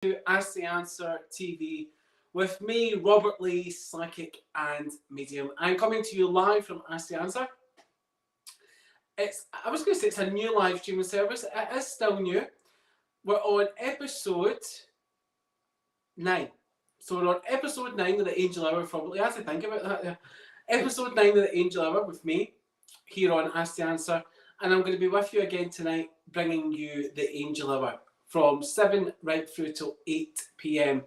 to Ask the Answer TV with me, Robert Lee, psychic and medium. I'm coming to you live from Ask the Answer. I was going to say it's a new live streaming service. It is still new. We're on episode 9. So we're on episode 9 of the Angel Hour, probably. I have to think about that there. Episode 9 of the Angel Hour with me here on Ask the Answer. And I'm going to be with you again tonight, bringing you the Angel Hour from 7 right through till 8 p.m.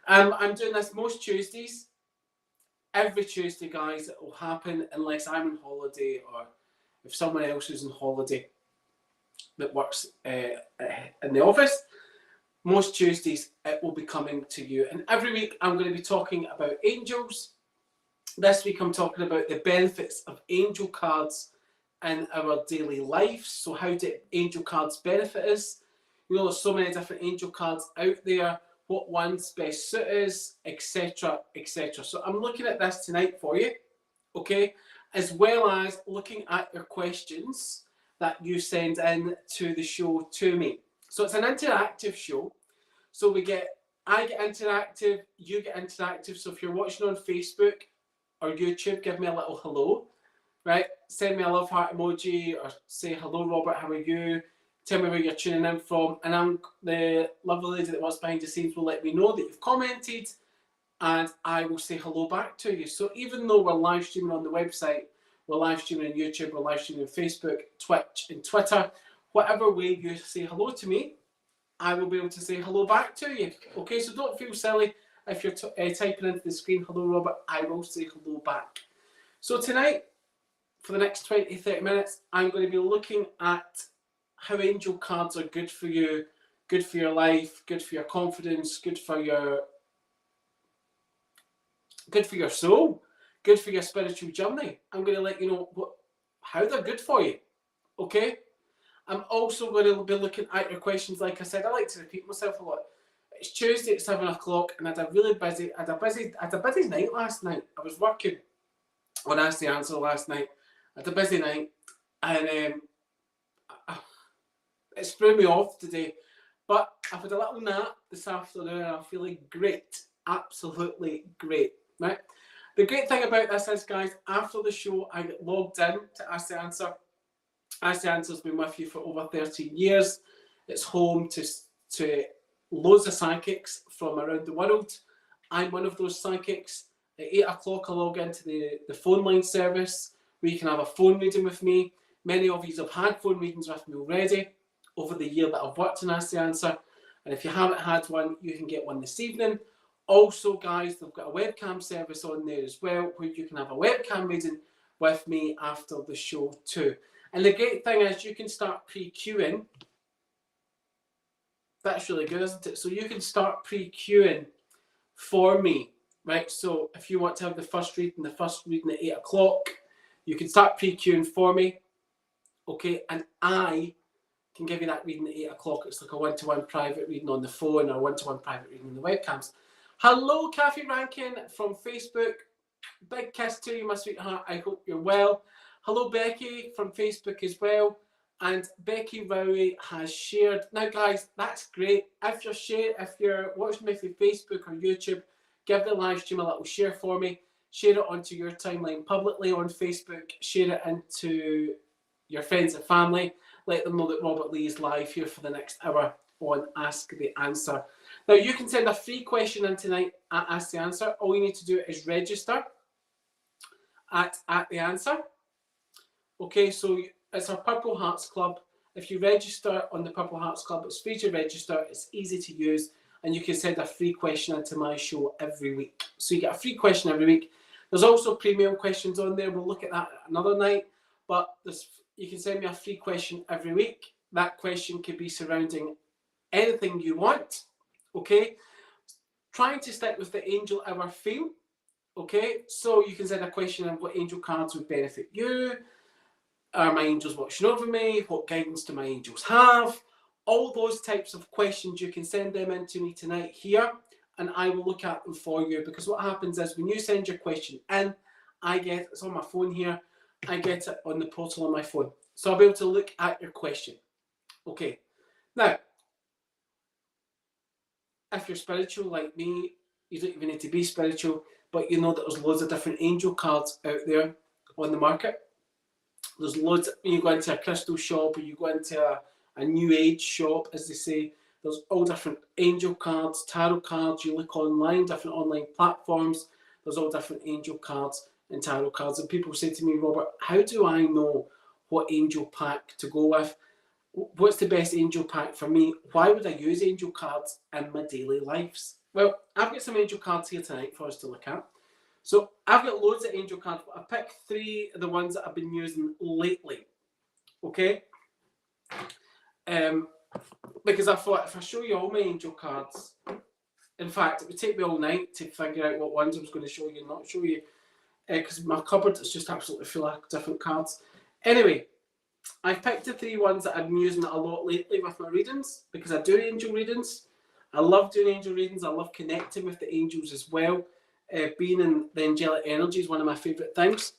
I'm doing this most Tuesdays. Every Tuesday, guys, it will happen unless I'm on holiday or if someone else is on holiday that works in the office. Most Tuesdays, it will be coming to you. And every week, I'm going to be talking about angels. This week, I'm talking about the benefits of angel cards in our daily life. So how do angel cards benefit us? You know, there's so many different angel cards out there, what ones best suit us, etc., etc. So I'm looking at this tonight for you, okay? As well as looking at your questions that you send in to the show to me. So it's an interactive show. So I get interactive, you get interactive. So if you're watching on Facebook or YouTube, give me a little hello, right? Send me a love heart emoji or say, hello, Robert, how are you? Tell me where you're tuning in from. And the lovely lady that works behind the scenes will let me know that you've commented and I will say hello back to you. So even though we're live streaming on the website, we're live streaming on YouTube, we're live streaming on Facebook, Twitch and Twitter, whatever way you say hello to me, I will be able to say hello back to you. Okay, so don't feel silly if you're typing into the screen, hello Robert, I will say hello back. So tonight, for the next 20-30 minutes, I'm going to be looking at how angel cards are good for you, good for your life, good for your confidence, good for your soul, good for your spiritual journey. I'm going to let you know how they're good for you. Okay? I'm also going to be looking at your questions. Like I said, I like to repeat myself a lot. It's Tuesday at 7 o'clock, and I had a busy night last night. I was working on Ask the Answer last night. I had a busy night, and it's threw me off today. But I've had a little nap this afternoon, and I'm feeling great. Absolutely great, right? The great thing about this is, guys, after the show, I get logged in to Ask the Answer. Ask the Answer's been with you for over 13 years. It's home to loads of psychics from around the world. I'm one of those psychics. At 8 o'clock, I log into the phone line service where you can have a phone reading with me. Many of you have had phone readings with me already over the year that I've worked in Ask the Answer. And if you haven't had one, you can get one this evening. Also, guys, they've got a webcam service on there as well where you can have a webcam reading with me after the show too. And the great thing is you can start pre-queuing. That's really good, isn't it? So you can start pre-queuing for me, right? So if you want to have the first reading at 8 o'clock, you can start pre-queuing for me, okay? And I can give you that reading at 8 o'clock. It's like a one-to-one private reading on the phone or a one-to-one private reading on the webcams. Hello, Kathy Rankin from Facebook. Big kiss to you, my sweetheart. I hope you're well. Hello, Becky from Facebook as well. And Becky Rowie has shared. Now, guys, that's great. If you're watching me through Facebook or YouTube, give the live stream a little share for me. Share it onto your timeline publicly on Facebook. Share it into your friends and family. Let them know that Robert Lee is live here for the next hour on Ask the Answer. Now, you can send a free question in tonight at Ask the Answer. All you need to do is register at the Answer. Okay, so it's our Purple Hearts Club. If you register on the Purple Hearts Club, it's free to register, it's easy to use, and you can send a free question into my show every week. So you get a free question every week. There's also premium questions on there. We'll look at that another night, but you can send me a free question every week. That question could be surrounding anything you want, okay? Trying to stick with the Angel Hour theme, okay? So you can send a question on what angel cards would benefit you. Are my angels watching over me? What guidance do my angels have? All those types of questions, you can send them in to me tonight here, and I will look at them for you. Because what happens is when you send your question in, it's on my phone here, I get it on the portal on my phone. So I'll be able to look at your question. Okay. Now, if you're spiritual like me, you don't even need to be spiritual, but you know that there's loads of different angel cards out there on the market. There's loads. You go into a crystal shop, or you go into a new age shop, as they say. There's all different angel cards, tarot cards. You look online, different online platforms. There's all different angel cards and tarot cards. And people say to me, Robert, how do I know what angel pack to go with? What's the best angel pack for me? Why would I use angel cards in my daily lives? Well, I've got some angel cards here tonight for us to look at. So I've got loads of angel cards, but I picked 3 of the ones that I've been using lately. Okay? Because I thought if I show you all my angel cards, in fact, it would take me all night to figure out what ones I was going to show you and not show you, because my cupboard is just absolutely full of different cards. Anyway, I've picked the 3 ones that I've been using a lot lately with my readings, because I do angel readings. I love doing angel readings. I love connecting with the angels as well. Being in the angelic energy is one of my favourite things.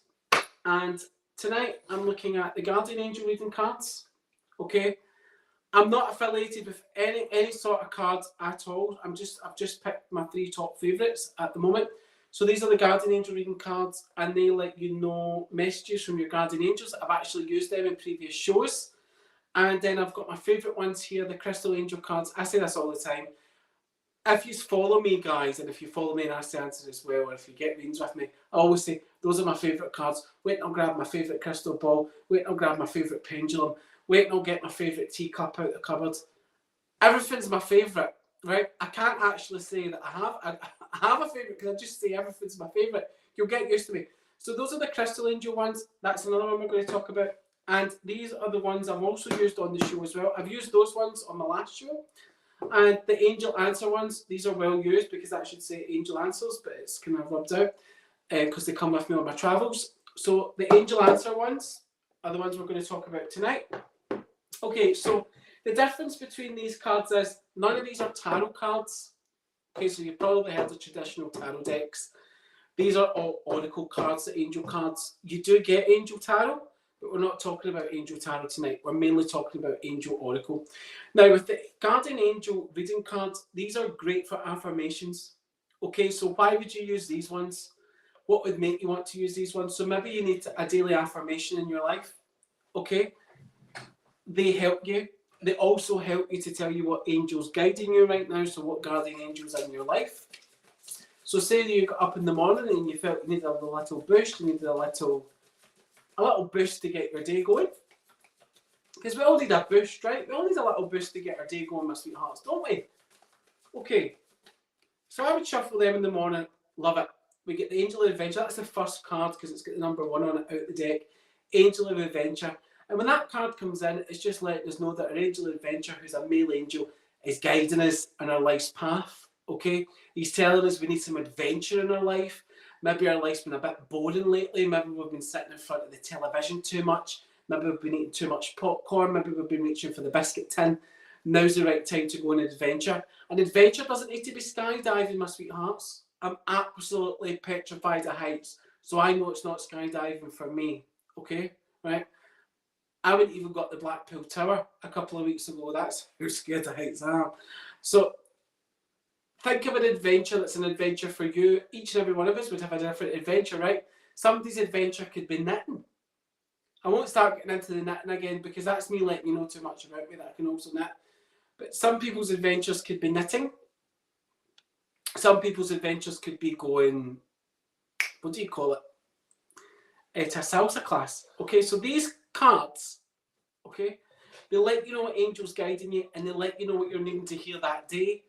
And tonight I'm looking at the Guardian Angel reading cards. Okay, I'm not affiliated with any sort of cards at all. I've just picked my 3 top favourites at the moment. So these are the Guardian Angel reading cards, and they let you know messages from your guardian angels. I've actually used them in previous shows. And then I've got my favourite ones here, the Crystal Angel cards. I say this all the time. If you follow me, guys, and if you follow me and ask the answers as well, or if you get readings with me, I always say, those are my favourite cards. Wait and I'll grab my favourite crystal ball. Wait and I'll grab my favourite pendulum. Wait and I'll get my favourite teacup out the cupboard. Everything's my favourite, right? I can't actually say that I have a favourite, because I just say everything's my favourite. You'll get used to me. So those are the Crystal Angel ones. That's another one we're going to talk about. And these are the ones I've also used on the show as well. I've used those ones on my last show. And the Angel Answer ones, these are well used, because that should say Angel Answers, but it's kind of rubbed out because they come with me on my travels. So the Angel Answer ones are the ones we're going to talk about tonight. Okay, so the difference between these cards is none of these are tarot cards. Okay, so you've probably heard of traditional tarot decks. These are all oracle cards, the angel cards. You do get angel tarot, but we're not talking about angel tarot tonight. We're mainly talking about angel oracle. Now, with the Guardian Angel reading cards, these are great for affirmations. Okay, so why would you use these ones? What would make you want to use these ones? So maybe you need a daily affirmation in your life. Okay, they help you. They also help you to tell you what angel's guiding you right now. So what guardian angels are in your life. So say you got up in the morning and you felt you needed a little boost, you needed a little boost to get your day going. Because we all need a boost, right? We all need a little boost to get our day going, my sweethearts, don't we? Okay. So I would shuffle them in the morning. Love it. We get the Angel of Adventure. That's the first card because it's got the number 1 on it out the deck. Angel of Adventure. And when that card comes in, it's just letting us know that our Angel of Adventure, who's a male angel, is guiding us on our life's path. Okay? He's telling us we need some adventure in our life. Maybe our life's been a bit boring lately. Maybe we've been sitting in front of the television too much. Maybe we've been eating too much popcorn. Maybe we've been reaching for the biscuit tin. Now's the right time to go on an adventure. An adventure doesn't need to be skydiving, my sweethearts. I'm absolutely petrified of heights. So I know it's not skydiving for me. Okay? Right? I wouldn't even got the Blackpool Tower a couple of weeks ago. That's how scared of heights I am. So think of an adventure that's an adventure for you. Each and every one of us would have a different adventure, right? Somebody's adventure could be knitting. I won't start getting into the knitting again because that's me letting you know too much about me that I can also knit. But some people's adventures could be knitting. Some people's adventures could be going, what do you call it? To a salsa class. Okay, so these cards, okay, they let you know what angel's guiding you and they let you know what you're needing to hear that day,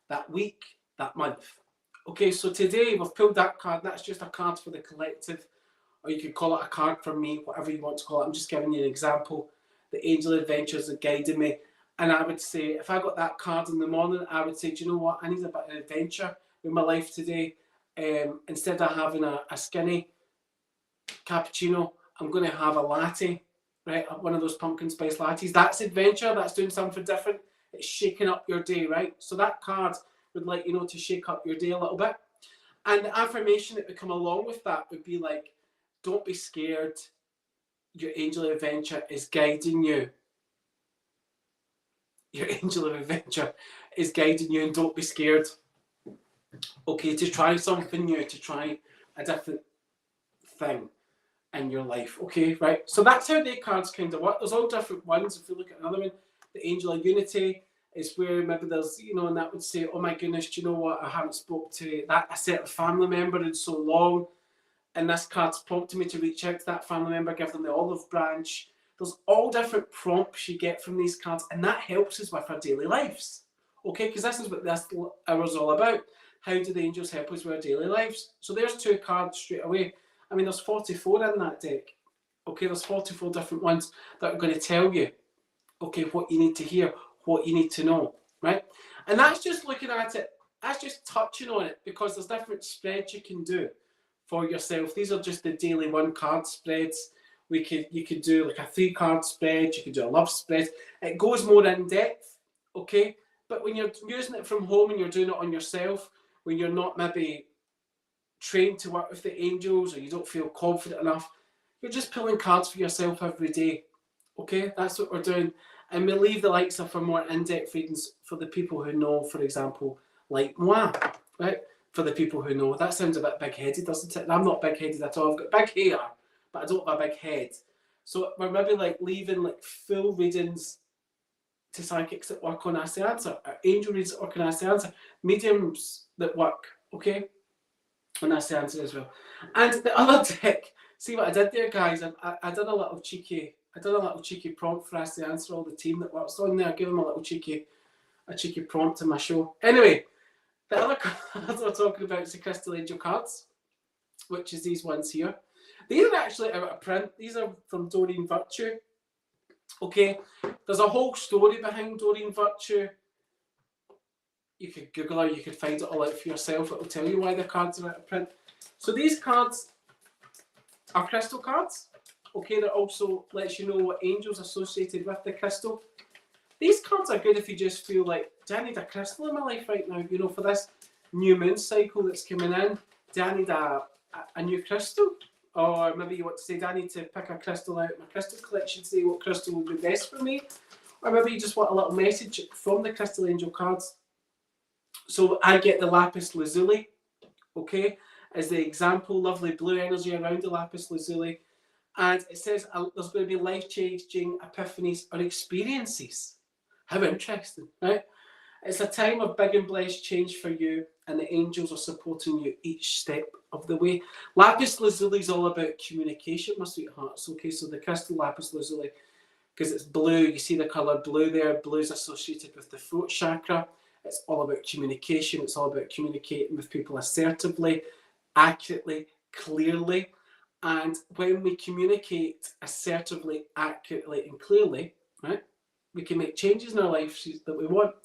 that week, that month. Okay, so today we've pulled that card. That's just a card for the collective, or you could call it a card from me, whatever you want to call it. I'm just giving you an example. The angel adventures are guiding me. And I would say, if I got that card in the morning, I would say, do you know what? I need a bit of adventure with my life today. Instead of having a skinny cappuccino, I'm going to have a latte, right? One of those pumpkin spice lattes. That's adventure. That's doing something different. It's shaking up your day, right? So that card would let you know to shake up your day a little bit. And the affirmation that would come along with that would be like, don't be scared. Your angel adventure is guiding you. your angel of adventure is guiding you, and don't be scared. Okay, to try something new, to try a different thing in your life. Okay, right? So that's how the cards kind of work. There's all different ones. If you look at another one, the Angel of Unity is where maybe there's, and that would say, oh my goodness, do you know what? I haven't spoke to that a certain family member in so long. And this card's prompting me to reach out to that family member, give them the olive branch. There's all different prompts you get from these cards, and that helps us with our daily lives. Okay, because this is what this hour is all about. How do the angels help us with our daily lives? So there's 2 cards straight away. I mean, there's 44 in that deck. Okay, there's 44 different ones that are going to tell you, okay, what you need to hear, what you need to know, right? And that's just looking at it, that's just touching on it, because there's different spreads you can do for yourself. These are just the daily 1 card spreads. You could do like a 3 card spread, you could do a love spread. It goes more in depth, okay? But when you're using it from home and you're doing it on yourself, when you're not maybe trained to work with the angels, or you don't feel confident enough, you're just pulling cards for yourself every day. Okay, that's what we're doing. And we leave the likes of for more in-depth readings for the people who know, for example, like moi, right? For the people who know. That sounds a bit big-headed, doesn't it? And I'm not big-headed at all. I've got big hair, but I don't have a big head. So we're maybe like leaving like full readings to psychics that work on Ask the Answer, or angel reads that work on Ask the Answer, mediums that work, okay? And that's the answer as well. And the other deck, see what I did there, guys? I did a little cheeky prompt for Ask the Answer. All the team that works on there, I give them a cheeky prompt in my show. Anyway, the other cards we're talking about is the Crystal Angel cards, which is these ones here. These are actually out of print. These are from Doreen Virtue. Okay, there's a whole story behind Doreen Virtue. You could Google her, you could find it all out for yourself. It will tell you why the cards are out of print. So these cards are crystal cards. Okay, that also lets you know what angels associated with the crystal. These cards are good if you just feel like, do I need a crystal in my life right now? For this new moon cycle that's coming in, do I need a new crystal? Or maybe you want to say, do I need to pick a crystal out of my crystal collection to say what crystal would be best for me? Or maybe you just want a little message from the Crystal Angel cards. So I get the lapis lazuli, okay, as the example, lovely blue energy around the lapis lazuli. And it says there's going to be life-changing epiphanies or experiences. How interesting, right? It's a time of big and blessed change for you, and the angels are supporting you each step of the way. Lapis lazuli is all about communication, my sweethearts. Okay, so the crystal lapis lazuli, because it's blue, you see the colour blue there. Blue is associated with the throat chakra. It's all about communication. It's all about communicating with people assertively, accurately, clearly. And when we communicate assertively, accurately, and clearly, right, we can make changes in our life that we want.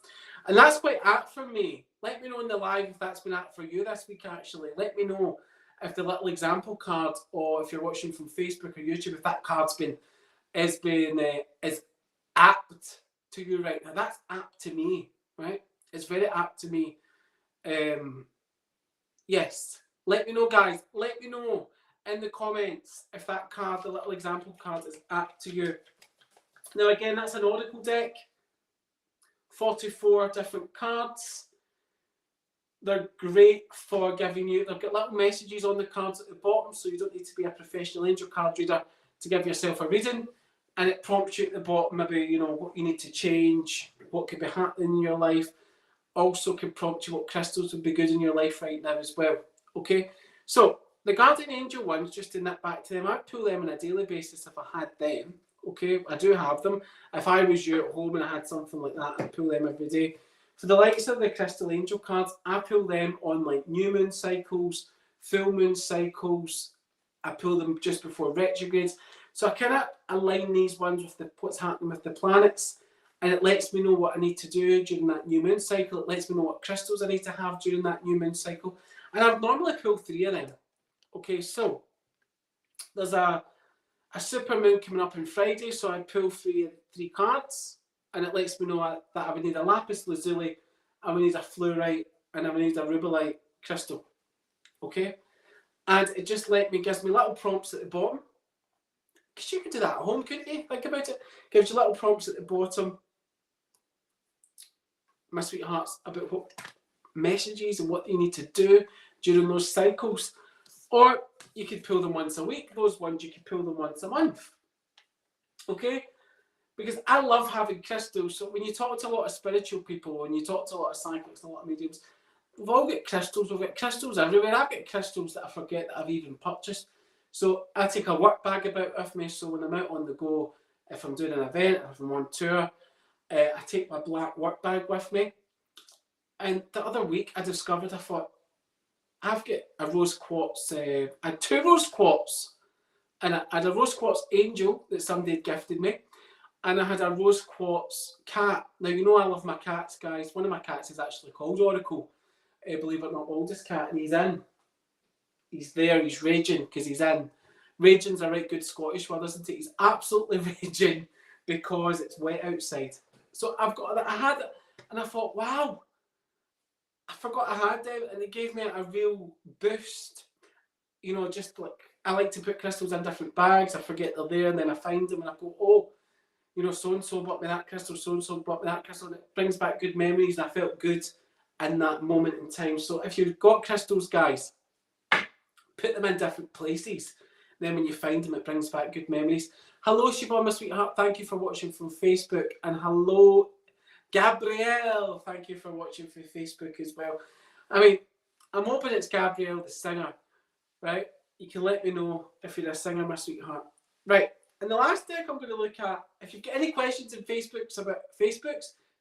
And that's quite apt for me. Let me know in the live if that's been apt for you this week, actually. Let me know if the little example card, or if you're watching from Facebook or YouTube, if that card's is apt to you right now. That's apt to me, right? It's very apt to me. Yes. Let me know, guys. Let me know in the comments if that card, the little example card, is apt to you. Now, again, that's an oracle deck. 44 different cards. They're great for giving you, they've got little messages on the cards at the bottom, so you don't need to be a professional angel card reader to give yourself a reading. And it prompts you at the bottom, maybe, what you need to change, what could be happening in your life. Also can prompt you what crystals would be good in your life right now as well. Okay, so the guardian angel ones, just to nip back to them, I'd pull them on a daily basis if I had them. Okay, I do have them. If I was you at home and I had something like that, I'd pull them every day. For the likes of the crystal angel cards, I pull them on like new moon cycles, full moon cycles. I pull them just before retrogrades. So I kind of align these ones with what's happening with the planets. And it lets me know what I need to do during that new moon cycle. It lets me know what crystals I need to have during that new moon cycle. And I've normally pulled 3 of them. Okay, so there's a super moon coming up on Friday, so I pull 3 cards. And it lets me know that I would need a lapis lazuli, I would need a fluorite, and I would need a rubellite crystal. Okay? And it just gives me little prompts at the bottom. Because you could do that at home, couldn't you? Think about it. Gives you little prompts at the bottom. my sweethearts, about what messages and what you need to do during those cycles. Or you could pull them once a week. Those ones you could pull them once a month. Okay? Because I love having crystals. So when you talk to a lot of spiritual people, and you talk to a lot of psychics and a lot of mediums, we've all got crystals. We've got crystals everywhere. I've got crystals that I forget that I've even purchased. So I take a work bag about with me. So when I'm out on the go, if I'm doing an event, if I'm on tour, I take my black work bag with me. And the other week I discovered, I thought, I've got a rose quartz, I had 2 rose quartz. And I had a rose quartz angel that somebody had gifted me. And I had a rose quartz cat. Now, you know I love my cats, guys. One of my cats is actually called Oracle. Believe it or not, oldest cat. And he's in. He's there. He's raging because he's in. Raging's a right good Scottish word, isn't it? He's absolutely raging because it's wet outside. So I've got that. I had it. And I thought, wow. I forgot I had them. And it gave me a real boost. You know, just like, I like to put crystals in different bags. I forget they're there. And then I find them and I go, oh, you know, so-and-so bought me that crystal, so-and-so bought me that crystal, and it brings back good memories, and I felt good in that moment in time. So if you've got crystals, guys, put them in different places. Then when you find them, it brings back good memories. Hello, Siobhan, my sweetheart. Thank you for watching from Facebook. And hello, Gabrielle. Thank you for watching from Facebook as well. I mean, I'm hoping it's Gabrielle, the singer, right? You can let me know if you're a singer, my sweetheart. Right. And the last deck I'm going to look at, if you've got any questions in Facebook or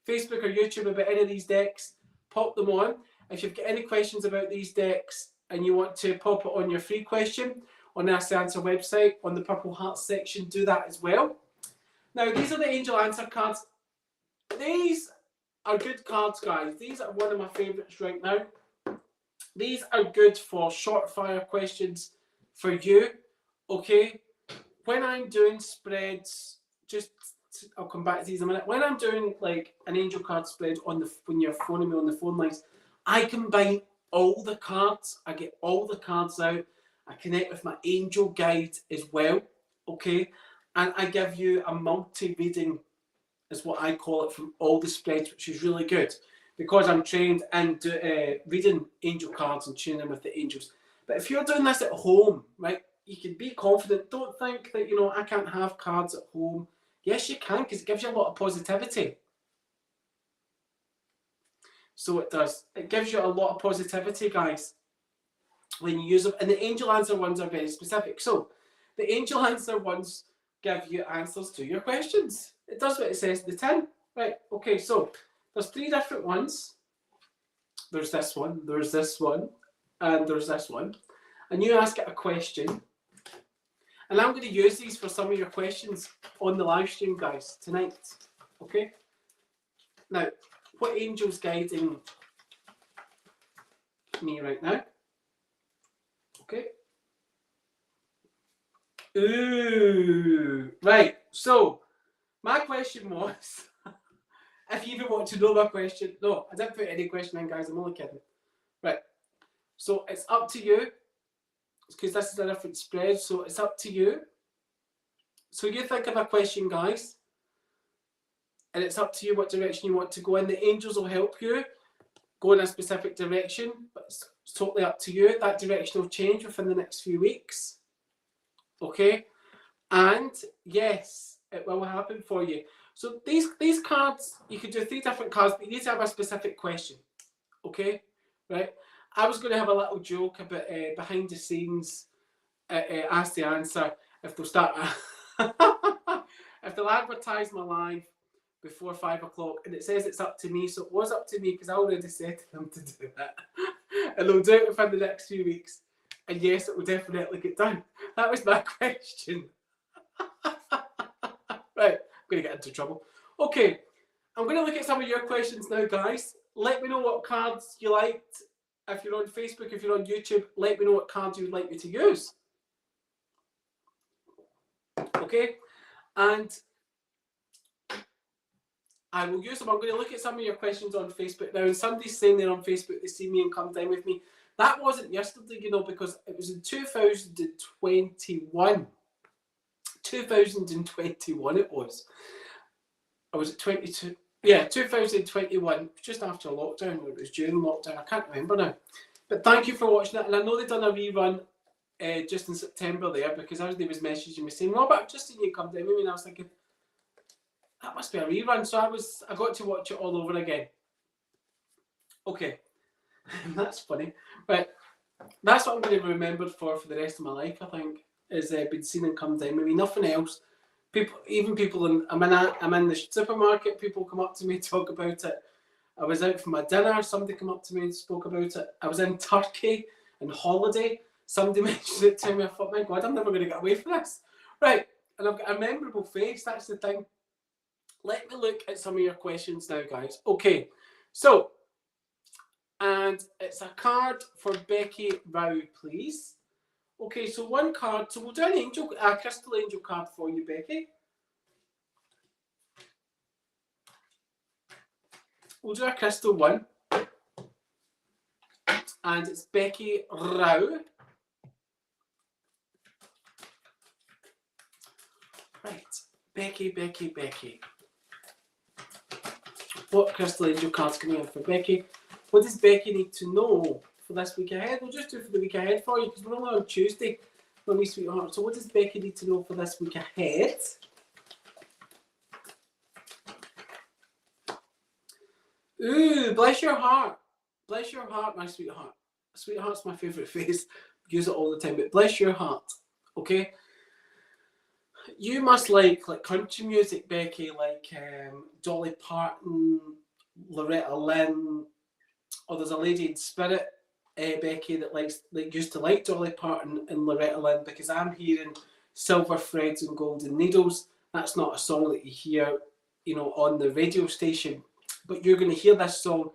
YouTube about any of these decks, pop them on. If you've got any questions about these decks and you want to pop it on your free question on the Ask the Answer website, on the Purple Hearts section, do that as well. Now, these are the Angel Answer cards. These are good cards, guys. These are one of my favourites right now. These are good for short fire questions for you, okay? When I'm doing spreads, I'll come back to these in a minute. When I'm doing like an angel card spread when you're phoning me on the phone lines, I combine all the cards. I get all the cards out. I connect with my angel guide as well, okay? And I give you a multi-reading, is what I call it, from all the spreads, which is really good because I'm trained in reading angel cards and tuning with the angels. But if you're doing this at home, right, you can be confident. Don't think that, you know, I can't have cards at home. Yes, you can, because it gives you a lot of positivity. So it does. It gives you a lot of positivity, guys, when you use them. And the angel answer ones are very specific. So the angel answer ones give you answers to your questions. It does what it says in the tin. Right, okay, so there's 3 different ones. There's this one, there's this one, and there's this one. And you ask it a question. And I'm going to use these for some of your questions on the live stream, guys, tonight. Okay? Now, what angel's guiding me right now? Okay. Ooh. Right. So, my question was, if you even want to know my question. No, I didn't put any question in, guys. I'm only kidding. Right. So, it's up to you. Because this is a different spread, so it's up to you. So you think of a question, guys, and it's up to you what direction you want to go in. The angels will help you go in a specific direction, but it's totally up to you. That direction will change within the next few weeks. Okay? And yes, it will happen for you. So these cards, you could do 3 different cards, but you need to have a specific question. Okay? Right? I was going to have a little joke about behind the scenes, Ask the Answer, if they'll start, if they'll advertise my live before 5 o'clock, and it says it's up to me, so it was up to me because I already said to them to do it, and they'll do it within the next few weeks, and yes, it will definitely get done. That was my question. Right, I'm going to get into trouble. Okay, I'm going to look at some of your questions now, guys. Let me know what cards you liked. If you're on Facebook, if you're on YouTube, let me know what cards you would like me to use. Okay? And I will use them. I'm going to look at some of your questions on Facebook now. And somebody's saying they're on Facebook, they see me and come down with me. That wasn't yesterday, you know, because it was in 2021. 2021 it was. I was at 22. Yeah, 2021, just after lockdown, or it was during lockdown, I can't remember now. But thank you for watching it, and I know they've done a rerun just in September there, because everybody was messaging me saying, Robert, I've just seen you come down with me, and I was thinking, that must be a rerun, so I got to watch it all over again. Okay, that's funny, but that's what I'm going to be remembered for the rest of my life, I think, is being seen and come down with me, nothing else. People I'm in the supermarket, people come up to me, talk about it. I was out for my dinner, somebody come up to me and spoke about it. I was in Turkey on holiday, somebody mentioned it to me. I thought, my God, I'm never going to get away from this. Right, and I've got a memorable face, that's the thing. Let me look at some of your questions now, guys. Okay, so, and it's a card for Becky Rao, please. Okay, so one card, so we'll do a crystal angel card for you, Becky. We'll do a crystal one. And it's Becky Rao. Right, Becky. What crystal angel cards coming in for Becky? What does Becky need to know for this week ahead? We'll just do for the week ahead for you, because we're only on Tuesday, for me, sweetheart. So what does Becky need to know for this week ahead? Ooh, bless your heart. Bless your heart, my sweetheart. Sweetheart's my favourite face. Use it all the time, but bless your heart, okay? You must like country music, Becky, like Dolly Parton, Loretta Lynn, or there's a lady in spirit, Becky, that used to like Dolly Parton and Loretta Lynn, because I'm hearing Silver Threads and Golden Needles. That's not a song that you hear, on the radio station, but you're going to hear this song,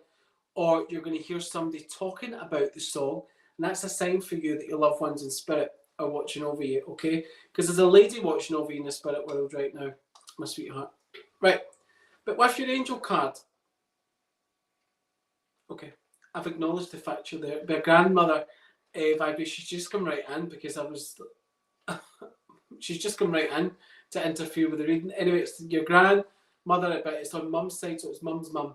or you're going to hear somebody talking about the song, and that's a sign for you that your loved ones in spirit are watching over you, okay? Because there's a lady watching over you in the spirit world right now, my sweetheart. Right, but with your angel card, okay, I've acknowledged the fact you're there. My grandmother, Vibration, she's just come right in, because she's just come right in to interfere with the reading. Anyway, it's your grandmother, but it's on mum's side, so it's mum's mum.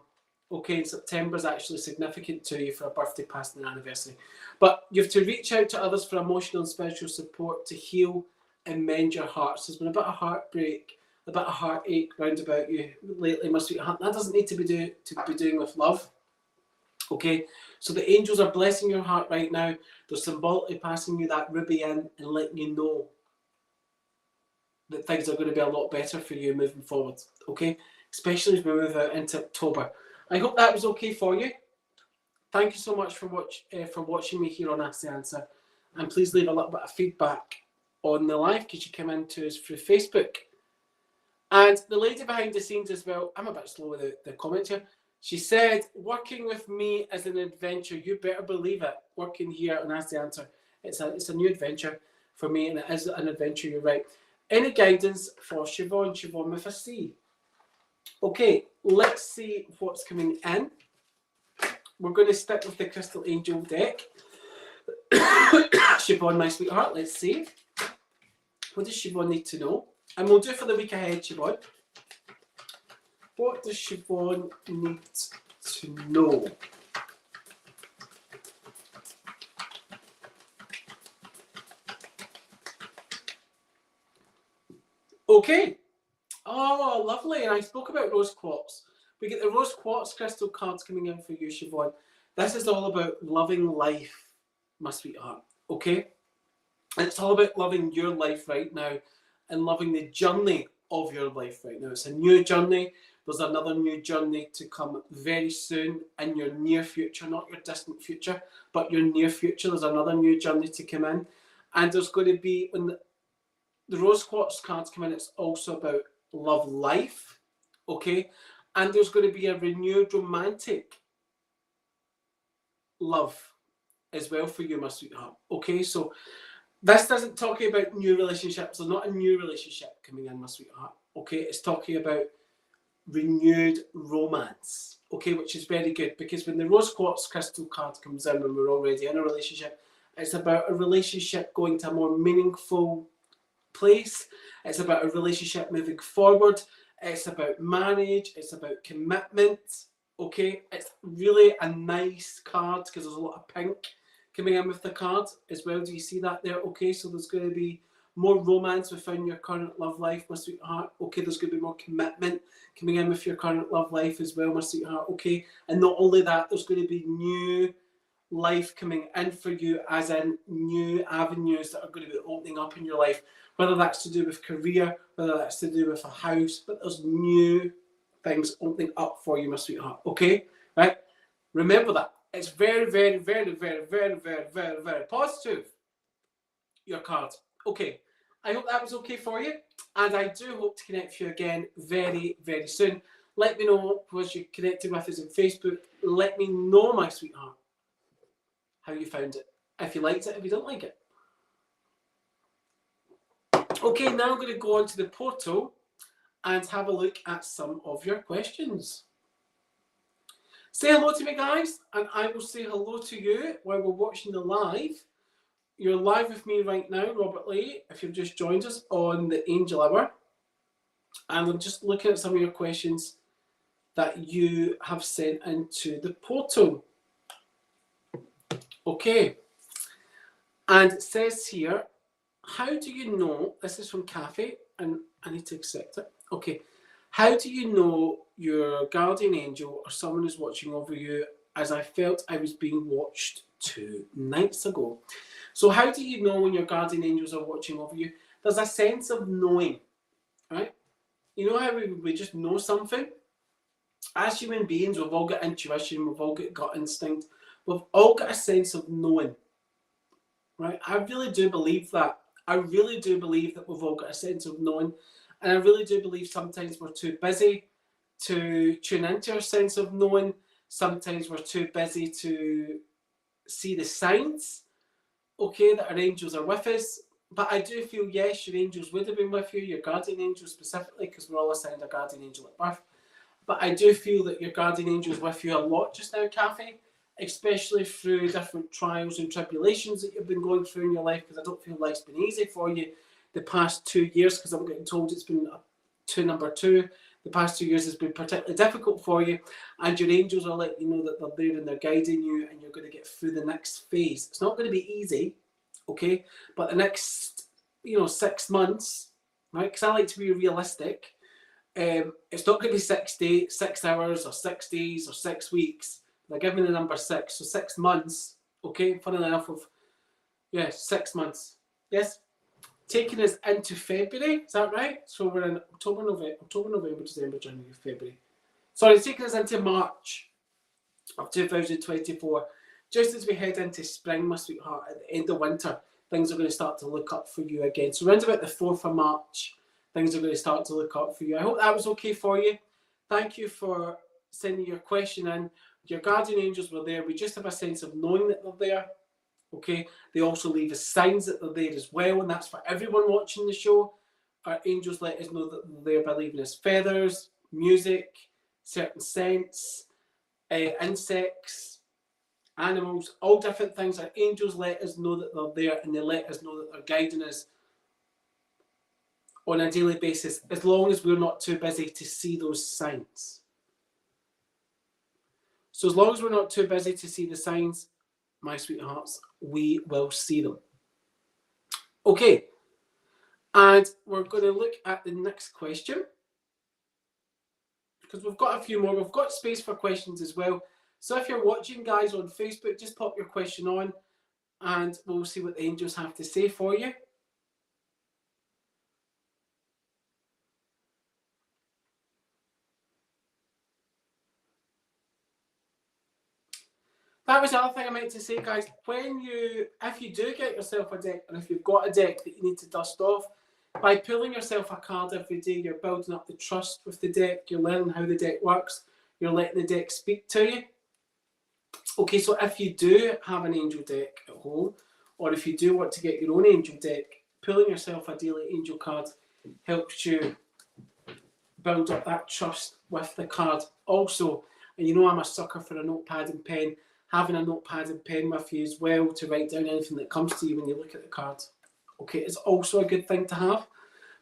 Okay, and September's actually significant to you for a birthday, past an anniversary. But you have to reach out to others for emotional and spiritual support to heal and mend your hearts. There's been a bit of heartbreak, a bit of heartache round about you lately, my sweetheart. That doesn't need to be doing with love. Okay, so the angels are blessing your heart right now. They're symbolically passing you that ruby in and letting you know that things are going to be a lot better for you moving forward. Okay, especially as we move out into October. I hope that was okay for you. Thank you so much for watching me here on Ask the Answer. And please leave a little bit of feedback on the live, because you come into us through Facebook. And the lady behind the scenes as well, I'm a bit slow with the comments here. She said, working with me is an adventure. You better believe it. Working here on Ask the Answer. It's a new adventure for me, and it is an adventure, you're right. Any guidance for Siobhan? Siobhan with a C. Okay, let's see what's coming in. We're going to stick with the Crystal Angel deck. Siobhan, my sweetheart, let's see. What does Siobhan need to know? And we'll do for the week ahead, Siobhan. What does Siobhan need to know? Okay. Oh, lovely. And I spoke about rose quartz. We get the rose quartz crystal cards coming in for you, Siobhan. This is all about loving life, my sweetheart. Okay? And it's all about loving your life right now and loving the journey of your life right now. It's a new journey. There's another new journey to come very soon in your near future, not your distant future, but your near future. There's another new journey to come in. And there's going to be, when the rose quartz cards come in, it's also about love life, okay? And there's going to be a renewed romantic love as well for you, my sweetheart, okay? So this doesn't talk about new relationships. There's not a new relationship coming in, my sweetheart, okay? It's talking about renewed romance, okay, which is very good, because when the rose quartz crystal card comes in when we're already in a relationship, it's about a relationship going to a more meaningful place. It's about a relationship moving forward. It's about marriage. It's about commitment. Okay, it's really a nice card because there's a lot of pink coming in with the card as well. Do you see that there? Okay, so there's going to be more romance within your current love life, my sweetheart. Okay, there's going to be more commitment coming in with your current love life as well, my sweetheart. Okay, and not only that, there's going to be new life coming in for you, as in new avenues that are going to be opening up in your life, whether that's to do with career, whether that's to do with a house, but there's new things opening up for you, my sweetheart. Okay, right? Remember that. It's very, very, very, very, very, very, very, very positive, your card. Okay, I hope that was okay for you, and I do hope to connect with you again very, very soon. Let me know once you're connected with us on Facebook. Let me know, my sweetheart, how you found it. If you liked it, if you don't like it. Okay, now I'm going to go onto the portal and have a look at some of your questions. Say hello to me, guys, and I will say hello to you while we're watching the live. You're live with me right now, Robert Lee, if you've just joined us on the Angel Hour. And I'm just looking at some of your questions that you have sent into the portal. Okay. And it says here, how do you know, this is from Kathy, and I need to accept it. Okay. How do you know your guardian angel or someone who's watching over you, as I felt I was being watched 2 nights ago? So how do you know when your guardian angels are watching over you? There's a sense of knowing, right? You know how we just know something? As human beings, we've all got intuition, we've all got gut instinct, we've all got a sense of knowing, right? I really do believe that. I really do believe that we've all got a sense of knowing. And I really do believe sometimes we're too busy to tune into our sense of knowing. Sometimes we're too busy to see the signs, okay, that our angels are with us. But I do feel, yes, your angels would have been with you, your guardian angel specifically, because we're all assigned a guardian angel at birth. But I do feel that your guardian angel is with you a lot just now, Kathy, especially through different trials and tribulations that you've been going through in your life, because I don't feel life's been easy for you the past 2 years, because I'm getting told it's been number 2. The past 2 years has been particularly difficult for you, and your angels are letting you know that they're there and they're guiding you, and you're going to get through the next phase. It's not going to be easy, okay, but the next 6 months, right, because I like to be realistic, it's not going to be 6 days, 6 hours, or 6 days, or 6 weeks. They're giving me the number 6, so 6 months, okay, funnily enough, 6 months, yes, taking us into February, is that right? So we're in October, November, December, January, February. Sorry, taking us into March of 2024. Just as we head into spring, my sweetheart, at the end of winter, things are going to start to look up for you again. So around about the 4th of March, things are going to start to look up for you. I hope that was okay for you. Thank you for sending your question in. Your guardian angels were there. We just have a sense of knowing that they're there. Okay, they also leave us signs that they're there as well, and that's for everyone watching the show. Our angels let us know that they're there by leaving us feathers, music, certain scents, insects, animals, all different things. Our angels let us know that they're there, and they let us know that they're guiding us on a daily basis, as long as we're not too busy to see those signs. So as long as we're not too busy to see the signs, my sweethearts, we will see them. Okay, and we're going to look at the next question, because we've got a few more. We've got space for questions as well. So if you're watching, guys, on Facebook, just pop your question on, and we'll see what the angels have to say for you. That was the other thing I meant to say, guys. If you do get yourself a deck, and if you've got a deck that you need to dust off, by pulling yourself a card every day, you're building up the trust with the deck. You're learning how the deck works. You're letting the deck speak to you. Okay, so if you do have an angel deck at home, or if you do want to get your own angel deck, pulling yourself a daily angel card helps you build up that trust with the card. Also, and you know I'm a sucker for a notepad and pen, having a notepad and pen with you as well to write down anything that comes to you when you look at the card. Okay, it's also a good thing to have,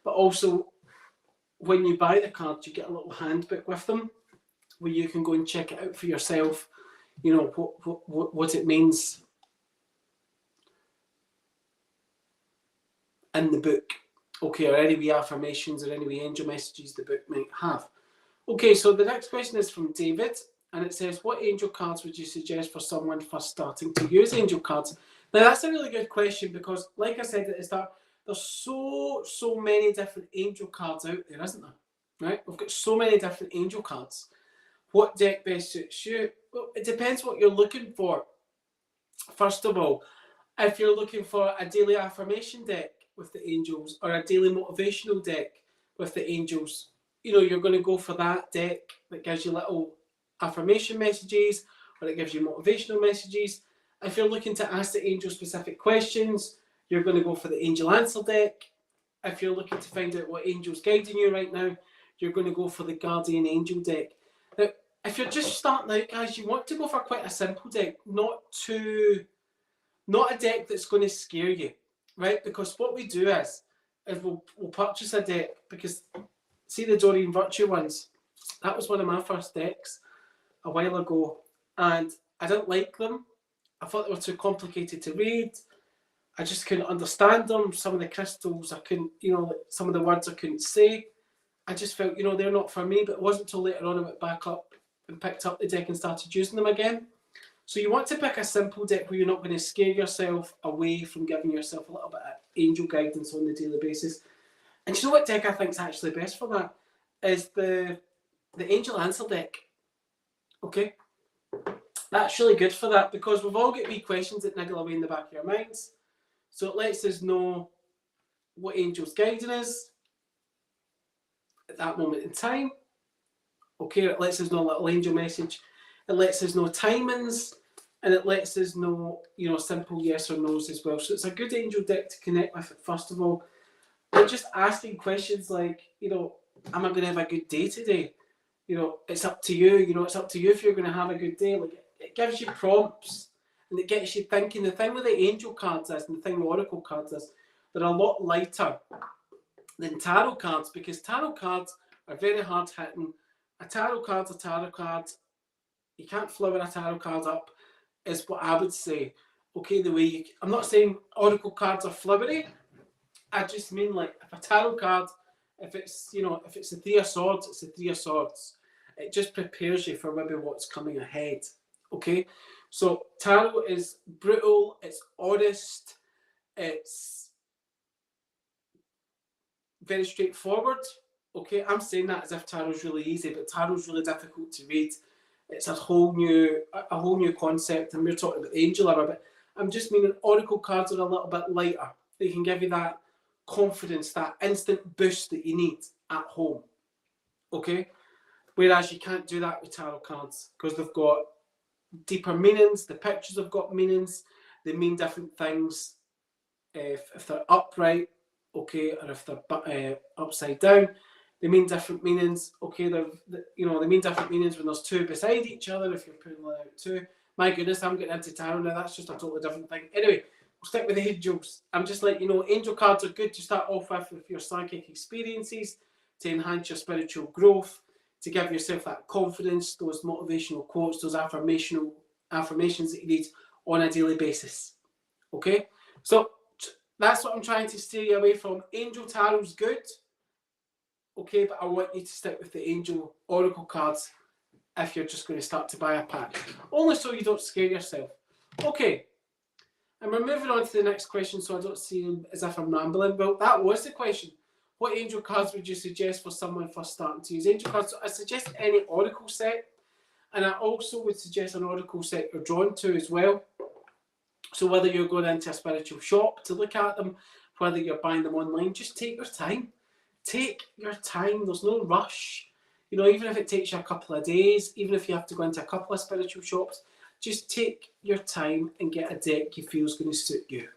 but also when you buy the cards, you get a little handbook with them where you can go and check it out for yourself, you know, what it means in the book, okay, or any wee affirmations or any wee angel messages the book might have. Okay, so the next question is from David, and it says, what angel cards would you suggest for someone first starting to use angel cards? Now, that's a really good question because, like I said at the start, there's so many different angel cards out there, isn't there? Right? We've got so many different angel cards. What deck best suits you? Well, it depends what you're looking for. First of all, if you're looking for a daily affirmation deck with the angels or a daily motivational deck with the angels, you know, you're going to go for that deck that gives you little affirmation messages or it gives you motivational messages. If you're looking to ask the angel specific questions, you're going to go for the angel answer deck. If you're looking to find out what angel's guiding you right now, you're going to go for the guardian angel deck. Now, if you're just starting out, guys, you want to go for quite a simple deck, not a deck that's going to scare you, right? Because what we do is we'll purchase a deck, because see the Doreen Virtue ones, that was one of my first decks a while ago, and I didn't like them. I thought they were too complicated to read. I just couldn't understand them. Some of the crystals I couldn't, you know, some of the words I couldn't say. I just felt, you know, they're not for me. But it wasn't until later on I went back up and picked up the deck and started using them again. So you want to pick a simple deck where you're not going to scare yourself away from giving yourself a little bit of angel guidance on a daily basis. And you know what deck I think is actually best for that? Is the Angel Answer deck. Okay? That's really good for that because we've all got wee questions that niggle away in the back of our minds. So it lets us know what angel's guiding us at that moment in time. Okay, it lets us know a little angel message. It lets us know timings, and it lets us know, you know, simple yes or no's as well. So it's a good angel deck to connect with, first of all. But just asking questions like, you know, am I going to have a good day today? You know, it's up to you. You know, it's up to you if you're going to have a good day. Like, it gives you prompts and it gets you thinking. The thing with the angel cards is, and the thing with oracle cards is, they're a lot lighter than tarot cards because tarot cards are very hard hitting. A tarot card's a tarot card. You can't flower a tarot card up, is what I would say. Okay, the way you, I'm not saying oracle cards are flowery. I just mean, like, if a tarot card, if it's, you know, if it's the Three of Swords, it's the Three of Swords. It just prepares you for maybe what's coming ahead. Okay, so tarot is brutal, it's honest, it's very straightforward. Okay, I'm saying that as if tarot's really easy, but tarot's really difficult to read. It's a whole new concept, and we're talking about the angel hour, but I'm just meaning oracle cards are a little bit lighter. They can give you that confidence, that instant boost that you need at home. Okay, whereas you can't do that with tarot cards because they've got deeper meanings. The pictures have got meanings. They mean different things if they're upright, okay, or if they're upside down. They mean different meanings. Okay, they mean different meanings when there's two beside each other. If you're putting out two, my goodness, I'm getting into tarot now. That's just a totally different thing. Anyway, we'll stick with the angels. I'm just letting you know, angel cards are good to start off with your psychic experiences, to enhance your spiritual growth, to give yourself that confidence, those motivational quotes, those affirmations that you need on a daily basis. Okay, so that's what I'm trying to steer you away from. Angel tarot's good. Okay, but I want you to stick with the angel oracle cards if you're just going to start to buy a pack. Only so you don't scare yourself. Okay, and we're moving on to the next question so I don't seem as if I'm rambling. Well, that was the question. What angel cards would you suggest for someone first starting to use angel cards? So I suggest any oracle set, and I also would suggest an oracle set you're drawn to as well. So whether you're going into a spiritual shop to look at them, whether you're buying them online, just take your time. Take your time. There's no rush. You know, even if it takes you a couple of days, even if you have to go into a couple of spiritual shops, just take your time and get a deck you feel is going to suit you.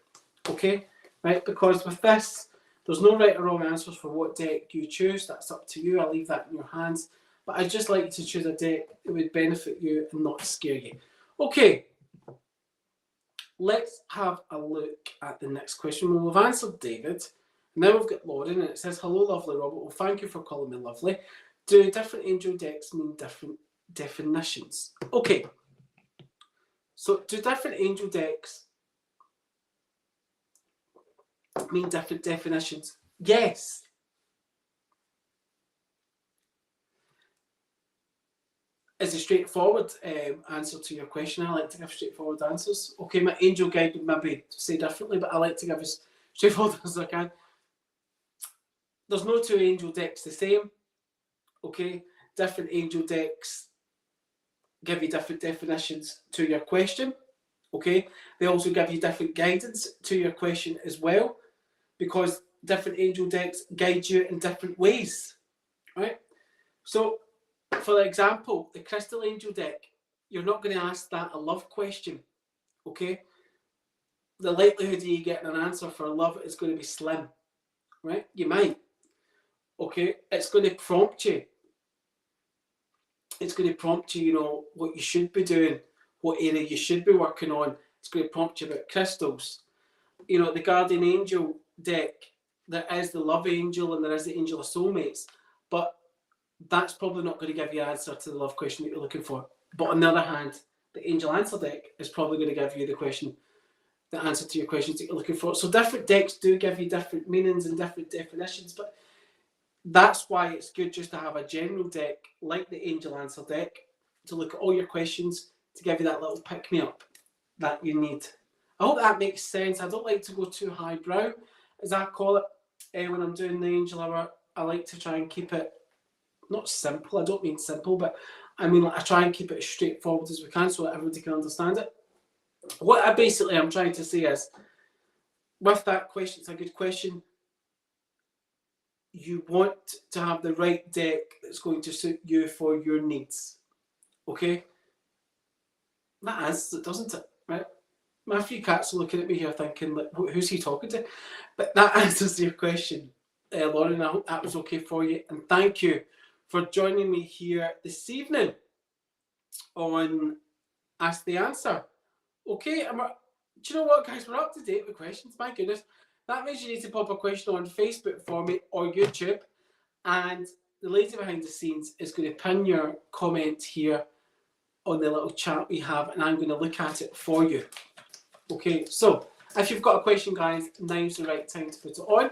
Okay? Right? Because with this, there's no right or wrong answers for what deck you choose. That's up to you. I'll leave that in your hands. But I'd just like you to choose a deck that would benefit you and not scare you. Okay. Let's have a look at the next question. Well, we've answered David. Now we've got Lauren, and it says, hello, lovely Robert. Well, thank you for calling me lovely. Do different angel decks mean different definitions? Okay. So, do different angel decks mean different definitions? Yes. Is a straightforward answer to your question. I like to give straightforward answers. Okay, my angel guide would maybe say differently, but I like to give as straightforward as I can. There's no two angel decks the same. Okay, different angel decks give you different definitions to your question. Okay, they also give you different guidance to your question as well, because different angel decks guide you in different ways, right? So, for example, the Crystal Angel deck, you're not going to ask that a love question, okay? The likelihood of you getting an answer for love is going to be slim, right? You might, okay? It's going to prompt you. It's going to prompt you, you know, what you should be doing, what area you should be working on. It's going to prompt you about crystals. You know, the Guardian Angel deck, there is the Love Angel and there is the Angel of Soulmates, but that's probably not going to give you an answer to the love question that you're looking for. But on the other hand, the Angel Answer deck is probably going to give you the answer to your questions that you're looking for. So different decks do give you different meanings and different definitions, but that's why it's good just to have a general deck like the Angel Answer deck to look at all your questions, to give you that little pick-me-up that you need. I hope that makes sense. I don't like to go too highbrow, as I call it, when I'm doing the Angel Hour. I like to try and keep it not simple. I don't mean simple, but I mean, I try and keep it as straightforward as we can so that everybody can understand it. What I basically am trying to say is, with that question, it's a good question. You want to have the right deck that's going to suit you for your needs. Okay? That answers it, doesn't it? Right? My three cats are looking at me here thinking, like, who's he talking to? But that answers your question, Lauren. I hope that was okay for you. And thank you for joining me here this evening on Ask the Answer. Okay, do you know what, guys? We're up to date with questions. My goodness. That means you need to pop a question on Facebook for me or YouTube. And the lady behind the scenes is going to pin your comment here on the little chat we have, and I'm going to look at it for you. Okay, so if you've got a question, guys, now's the right time to put it on.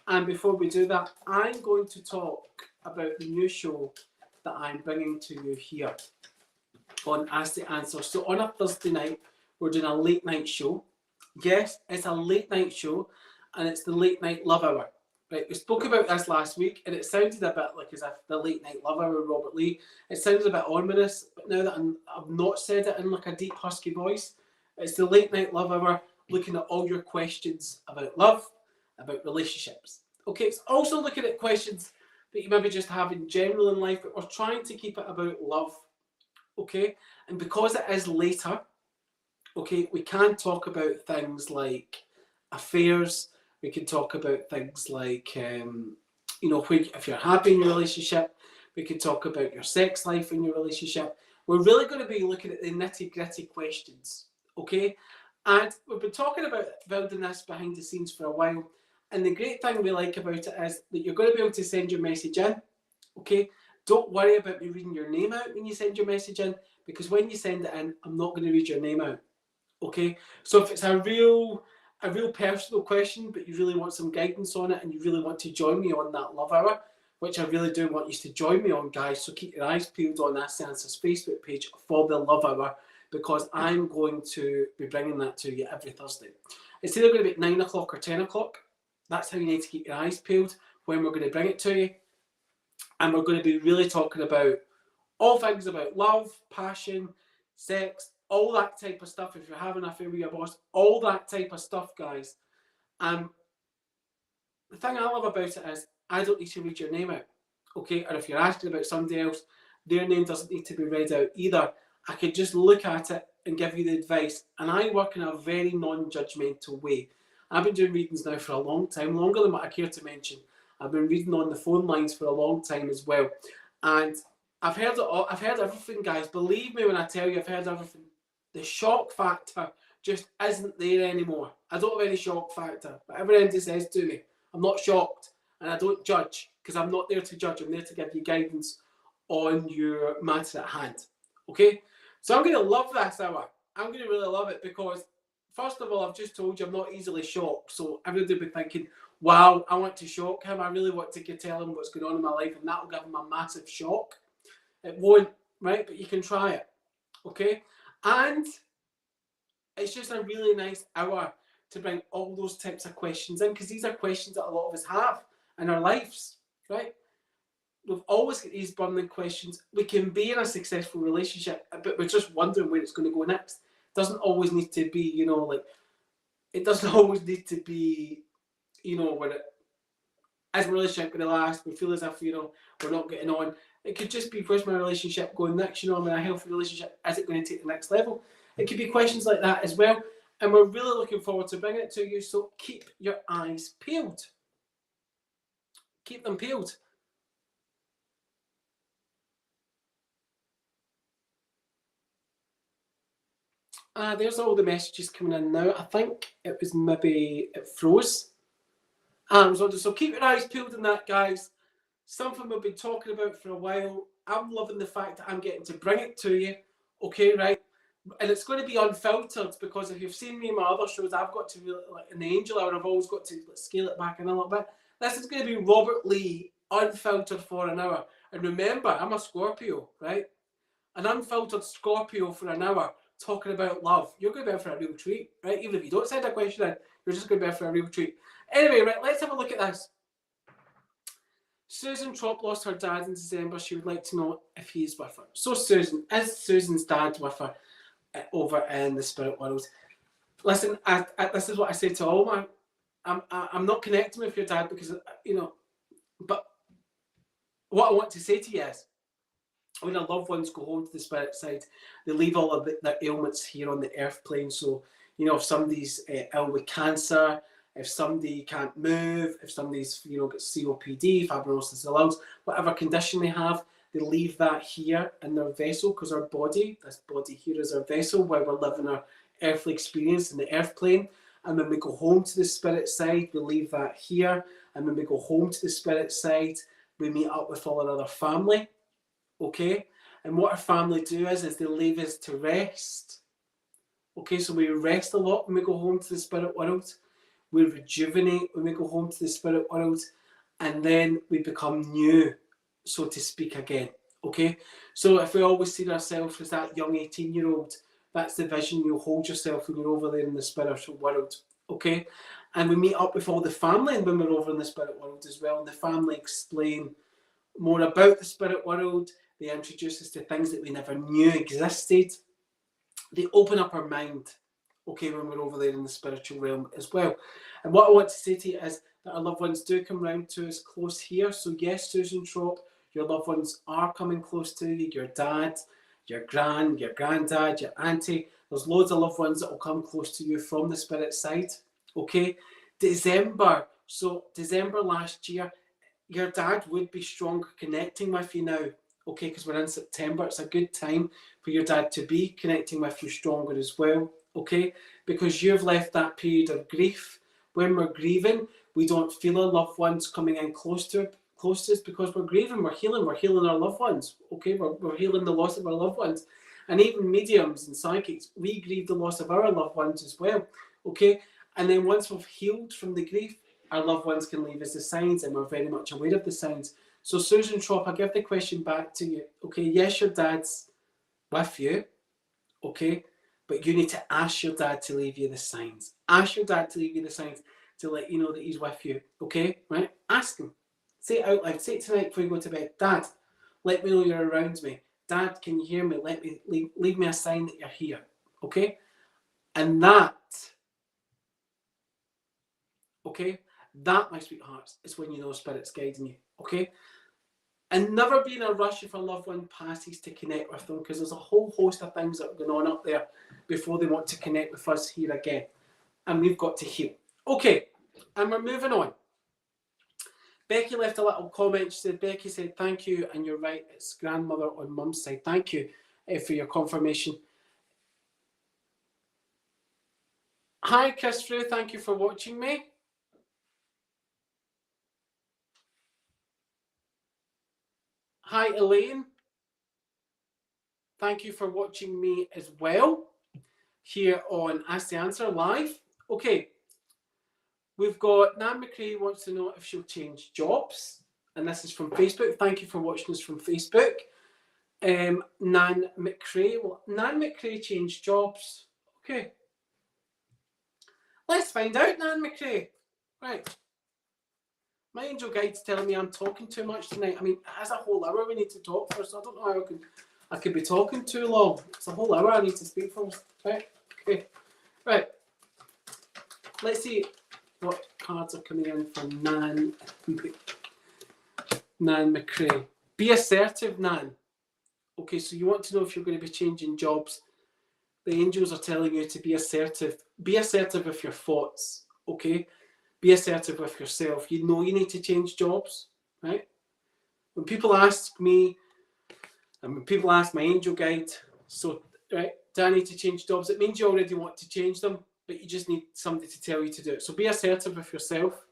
And before we do that, I'm going to talk about the new show that I'm bringing to you here on Ask the Answer. So on a Thursday night, we're doing a late night show. Yes, it's a late night show, and it's the Late Night Love Hour. Right, we spoke about this last week, and it sounded a bit like as if the Late Night Love Hour with Robert Lee. It sounded a bit ominous, but now that I've not said it in like a deep husky voice, it's the Late Night Love Hour, looking at all your questions about love, about relationships. Okay, it's also looking at questions that you maybe just have in general in life, but we're trying to keep it about love. Okay, and because it is later, okay, we can talk about things like affairs. We can talk about things like, you know, if you're happy in your relationship. We can talk about your sex life in your relationship. We're really going to be looking at the nitty-gritty questions, okay? And we've been talking about building this behind the scenes for a while. And the great thing we like about it is that you're going to be able to send your message in, okay? Don't worry about me reading your name out when you send your message in, because when you send it in, I'm not going to read your name out, okay? So if it's a real personal question, but you really want some guidance on it and you really want to join me on that love hour, which I really do want you to join me on, guys, so keep your eyes peeled on Ask the Answers Facebook page for the love hour, because I'm going to be bringing that to you every Thursday. It's either going to be at 9 o'clock or 10 o'clock. That's how you need to keep your eyes peeled when we're going to bring it to you. And we're going to be really talking about all things about love, passion, sex, all that type of stuff. If you're having an affair with your boss, all that type of stuff, guys. The thing I love about it is I don't need to read your name out, okay? Or if you're asking about somebody else, their name doesn't need to be read out either. I could just look at it and give you the advice. And I work in a very non-judgmental way. I've been doing readings now for a long time, longer than what I care to mention. I've been reading on the phone lines for a long time as well. And I've heard it all. I've heard everything, guys. Believe me when I tell you I've heard everything. The shock factor just isn't there anymore. I don't have any shock factor. Whatever anybody says to me, I'm not shocked, and I don't judge, because I'm not there to judge. I'm there to give you guidance on your matter at hand. Okay? So I'm going to love this hour. I'm going to really love it because, first of all, I've just told you I'm not easily shocked. So everybody will be thinking, wow, I want to shock him. I really want to tell him what's going on in my life, and that will give him a massive shock. It won't, right? But you can try it. Okay? And it's just a really nice hour to bring all those types of questions in, because these are questions that a lot of us have in our lives, right? We've always got these burning questions. We can be in a successful relationship, but we're just wondering where it's going to go next. It doesn't always need to be, it doesn't always need to be, when is my relationship going to last? We feel as if, we're not getting on. It could just be, where's my relationship going next? I'm in a healthy relationship. Is it going to take the next level? It could be questions like that as well. And we're really looking forward to bringing it to you. So keep your eyes peeled. Keep them peeled. There's all the messages coming in now. I think it was maybe it froze. So keep your eyes peeled on that, guys. Something we've been talking about for a while. I'm loving the fact that I'm getting to bring it to you. Okay, right? And it's going to be unfiltered, because if you've seen me in my other shows, I've got to really, in the Angel Hour, I've always got to scale it back in a little bit. This is going to be Robert Lee unfiltered for an hour. And remember, I'm a Scorpio, right? An unfiltered Scorpio for an hour talking about love. You're going to be in for a real treat, right? Even if you don't send a question in, you're just going to be in for a real treat. Anyway, right, let's have a look at this. Susan Trop lost her dad in December. She would like to know if he is with her. So Susan, is Susan's dad with her over in the spirit world? Listen, this is what I say to all my... I'm not connecting with your dad because, but what I want to say to you is, when our loved ones go home to the spirit side, they leave all of their ailments here on the earth plane. So, if somebody's ill with cancer, if somebody can't move, if somebody's, got COPD, fibrosis of the lungs, whatever condition they have, they leave that here in their vessel, because our body, this body here is our vessel where we're living our earthly experience in the earth plane. And when we go home to the spirit side, we leave that here. And when we go home to the spirit side, we meet up with all our other family. Okay, and what our family do is they leave us to rest. Okay, so we rest a lot when we go home to the spirit world. We rejuvenate when we go home to the spirit world, and then we become new, so to speak, again. Okay, so if we always see ourselves as that young 18-year-old, that's the vision you'll hold yourself when you're over there in the spiritual world. Okay, and we meet up with all the family when we're over in the spirit world as well, and the family explain more about the spirit world. They introduce us to things that we never knew existed. They open up our mind, okay, when we're over there in the spiritual realm as well. And what I want to say to you is that our loved ones do come round to us close here. So yes, Susan Trop, your loved ones are coming close to you. Your dad, your granddad, your auntie. There's loads of loved ones that will come close to you from the spirit side, okay? December last year, your dad would be stronger connecting with you now, okay, because we're in September. It's a good time for your dad to be connecting with you stronger as well, okay, because you've left that period of grief. When we're grieving, we don't feel our loved ones coming in close to us because we're grieving, we're healing our loved ones, okay, we're healing the loss of our loved ones. And even mediums and psychics, we grieve the loss of our loved ones as well, okay, and then once we've healed from the grief, our loved ones can leave us the signs, and we're very much aware of the signs. So Susan Trop, I give the question back to you. Okay, yes, your dad's with you, okay, but you need to ask your dad to leave you the signs. Ask your dad to leave you the signs to let you know that he's with you, okay, right? Ask him. Say it out loud. Say it tonight before you go to bed. Dad, let me know you're around me. Dad, can you hear me? Let me leave me a sign that you're here, okay? And that, okay, that, my sweethearts, is when you know Spirit's guiding you, okay? And never be in a rush if a loved one passes to connect with them, because there's a whole host of things that are going on up there before they want to connect with us here again. And we've got to heal. Okay, and we're moving on. Becky left a little comment. Becky said, thank you, and you're right, it's grandmother on mum's side. Thank you for your confirmation. Hi, Chris Frew, thank you for watching me. Hi, Elaine. Thank you for watching me as well here on Ask the Answer live. Okay, we've got Nan McRae wants to know if she'll change jobs, and this is from Facebook. Thank you for watching us from Facebook. Nan McRae. Well, Nan McRae changed jobs. Okay. Let's find out, Nan McRae. Right. My angel guide's telling me I'm talking too much tonight. I mean, as a whole hour we need to talk for, so I don't know how I could be talking too long. It's a whole hour I need to speak for. Right. Okay. Right. Let's see what cards are coming in for Nan McRae. Be assertive, Nan. Okay, so you want to know if you're going to be changing jobs. The angels are telling you to be assertive. Be assertive with your thoughts, okay? Be assertive with yourself. You know you need to change jobs, right? When people ask me, and when people ask my angel guide, so, right, do I need to change jobs? It means you already want to change them, but you just need somebody to tell you to do it. So be assertive with yourself,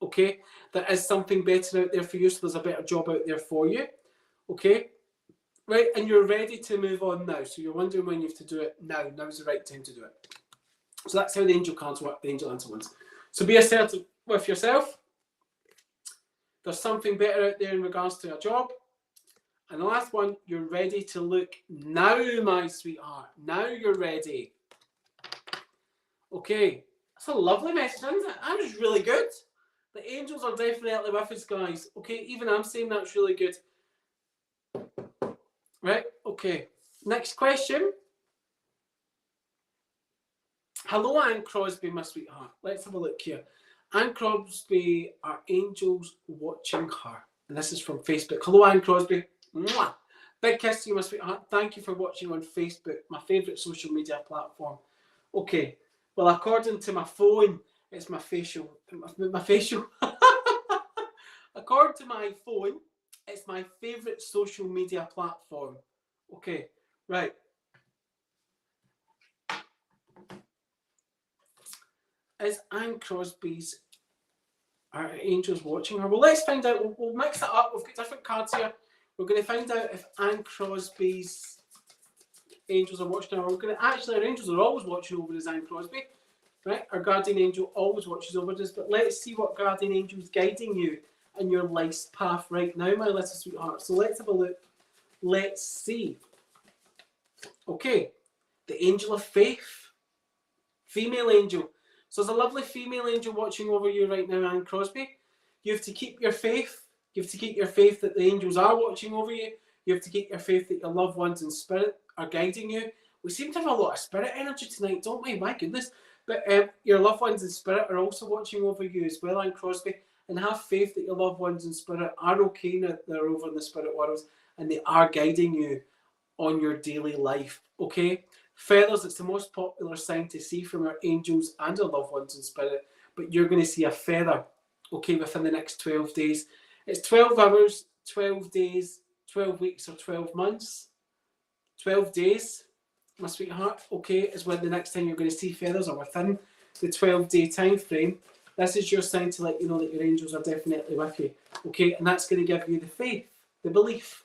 okay? There is something better out there for you, so there's a better job out there for you, okay? Right, and you're ready to move on now. So you're wondering when you have to do it now. Now is the right time to do it. So that's how the angel cards work, the angel answer ones. So be assertive with yourself. There's something better out there in regards to a job. And the last one, you're ready to look now, my sweetheart. Now you're ready. Okay, that's a lovely message, isn't it? That was really good. The angels are definitely with us, guys. Okay, even I'm saying that's really good. Right, okay. Next question. Hello, Anne Crosby, my sweetheart. Let's have a look here. Anne Crosby, are angels watching her? And this is from Facebook. Hello, Anne Crosby. Mwah. Big kiss to you, my sweetheart. Thank you for watching on Facebook, my favourite social media platform. Okay, well, according to my phone, it's my facial. According to my phone, it's my favourite social media platform. Okay, right. Is Anne Crosby's, are angels watching her? Well, let's find out. We'll mix it up. We've got different cards here. We're going to find out if Anne Crosby's angels are watching her. We're going to, actually, our angels are always watching over us, Anne Crosby. Right? Our guardian angel always watches over us. But let's see what guardian angel is guiding you in your life's path right now, my little sweetheart. So let's have a look. Let's see. Okay. The angel of faith. Female angel. So there's a lovely female angel watching over you right now, Anne Crosby. You have to keep your faith. You have to keep your faith that the angels are watching over you. You have to keep your faith that your loved ones in spirit are guiding you. We seem to have a lot of spirit energy tonight, don't we? My goodness. But your loved ones in spirit are also watching over you as well, Anne Crosby. And have faith that your loved ones in spirit are okay now that they're over in the spirit worlds and they are guiding you on your daily life, okay? Feathers, it's the most popular sign to see from our angels and our loved ones in spirit, but you're going to see a feather, okay, within the next 12 days. It's 12 hours, 12 days, 12 weeks, or 12 months. 12 days, my sweetheart, okay, is when the next time you're going to see feathers, or within the 12-day time frame. This is your sign to let you know that your angels are definitely with you, okay, and that's going to give you the faith, the belief,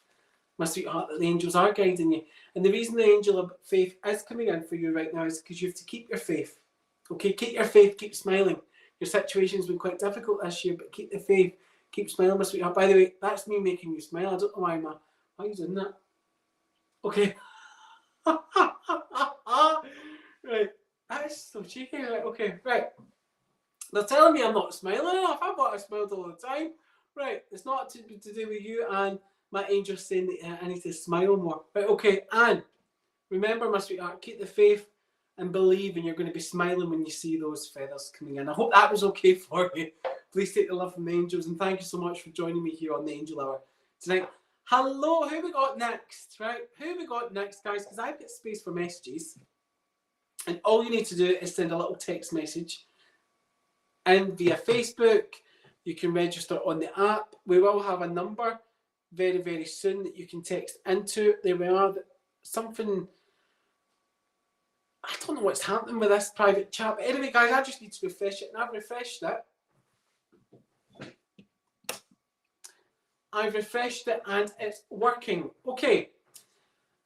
my sweetheart, that the angels are guiding you. And the reason the angel of faith is coming in for you right now is because you have to keep your faith. Okay, keep your faith, keep smiling. Your situation's been quite difficult this year, but keep the faith, keep smiling, my sweetheart. By the way, that's me making you smile. I don't know why, why are you doing that? Okay. Right, that's so cheeky. Right, okay, right. They're telling me I'm not smiling enough. I thought I smiled all the time. Right, it's not to do with you, and my angel's saying that I need to smile more. Right, okay, Anne, remember, my sweetheart, keep the faith and believe, and you're going to be smiling when you see those feathers coming in. I hope that was okay for you. Please take the love from the angels, and thank you so much for joining me here on the Angel Hour tonight. Hello, who we got next, right? Who we got next, guys? Because I've got space for messages, and all you need to do is send a little text message and via Facebook. You can register on the app. We will have a number very, very soon that you can text into. There we are. Something, I don't know what's happening with this private chat. But anyway, guys, I just need to refresh it, and I've refreshed it. I've refreshed it and it's working. Okay.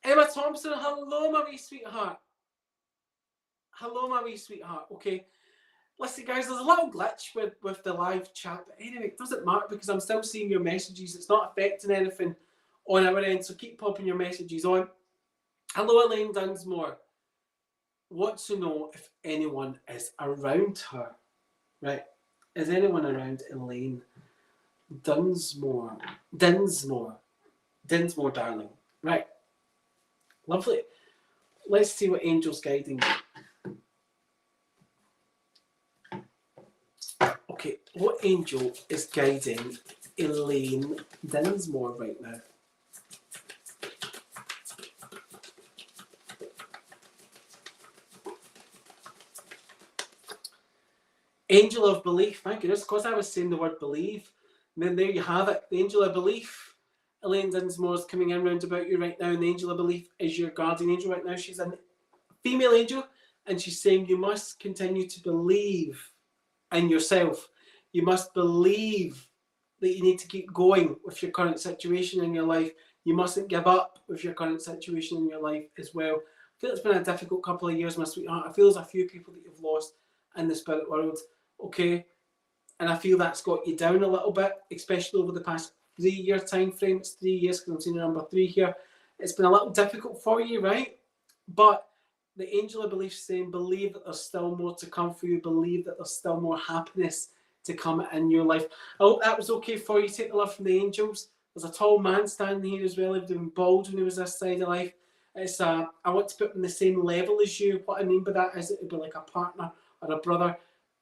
Emma Thompson, hello, my wee sweetheart. Hello, my wee sweetheart. Okay. Listen, guys, there's a little glitch with the live chat. But anyway, it doesn't matter because I'm still seeing your messages. It's not affecting anything on our end. So keep popping your messages on. Hello, Elaine Dunsmore. Wants to know if anyone is around her. Right. Is anyone around Elaine Dunsmore? Dinsmore, darling. Right. Lovely. Let's see what Angel's guiding. Okay, what angel is guiding Elaine Dinsmore right now? Angel of belief. My goodness, because I was saying the word believe. And then there you have it. The angel of belief. Elaine Dinsmore is coming in round about you right now. And the angel of belief is your guardian angel right now. She's a female angel. And she's saying you must continue to believe in yourself. You must believe that you need to keep going with your current situation in your life. You mustn't give up with your current situation in your life as well. I feel it's been a difficult couple of years, my sweetheart. I feel there's a few people that you've lost in the spirit world, okay? And I feel that's got you down a little bit, especially over the past 3-year time frame. It's 3 years because I'm seeing number 3 here. It's been a little difficult for you, right? But the angel of belief saying, believe that there's still more to come for you. Believe that there's still more happiness to come in your life. I hope that was okay for you. Take the love from the angels. There's a tall man standing here as well. He'd been bald when he was this side of life. It's I want to put him on the same level as you. What I mean by that is it would be like a partner or a brother.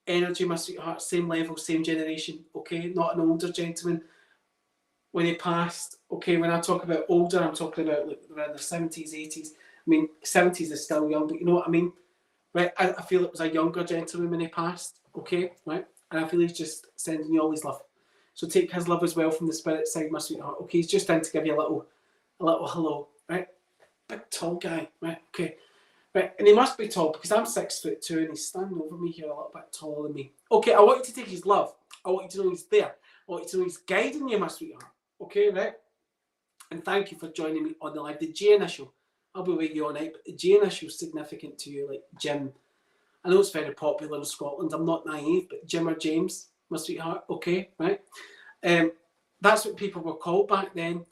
Energy, my sweetheart, same level, same generation. Okay, not an older gentleman. When he passed, okay, when I talk about older, I'm talking about like around the 70s, 80s. I mean, 70s is still young, but you know what I mean? Right? I feel it was a younger gentleman when he passed, okay? Right? And I feel he's just sending you all his love. So take his love as well from the spirit side, my sweetheart. Okay, he's just in to give you a little hello, right? Big tall guy, right? Okay. Right, and he must be tall because I'm 6'2" and he's standing over me here a little bit taller than me. Okay, I want you to take his love. I want you to know he's there. I want you to know he's guiding you, my sweetheart. Okay, right? And thank you for joining me on the live. The J initial, I'll be with you all night, but the J initial is significant to you, like Jim. I know it's very popular in Scotland. I'm not naive, but Jim or James, my sweetheart. Okay, right? That's what people were called back then.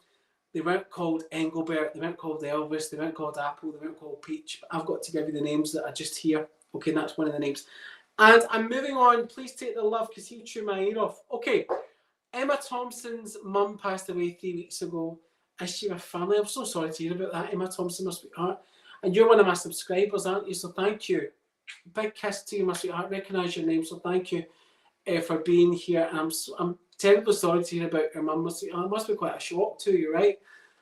They weren't called Engelbert, they weren't called Elvis, they weren't called Apple, they weren't called Peach. But I've got to give you the names that are just here. Okay, and that's one of the names. And I'm moving on. Please take the love because he'll chew my ear off. Okay, Emma Thompson's mum passed away 3 weeks ago. Is she with family? I'm so sorry to hear about that, Emma Thompson, my sweetheart. And you're one of my subscribers, aren't you? So thank you. Big kiss to you, my sweetheart. Recognise your name, so thank you for being here. And I'm terribly sorry to hear about your mum. It must be quite a shock to you, right?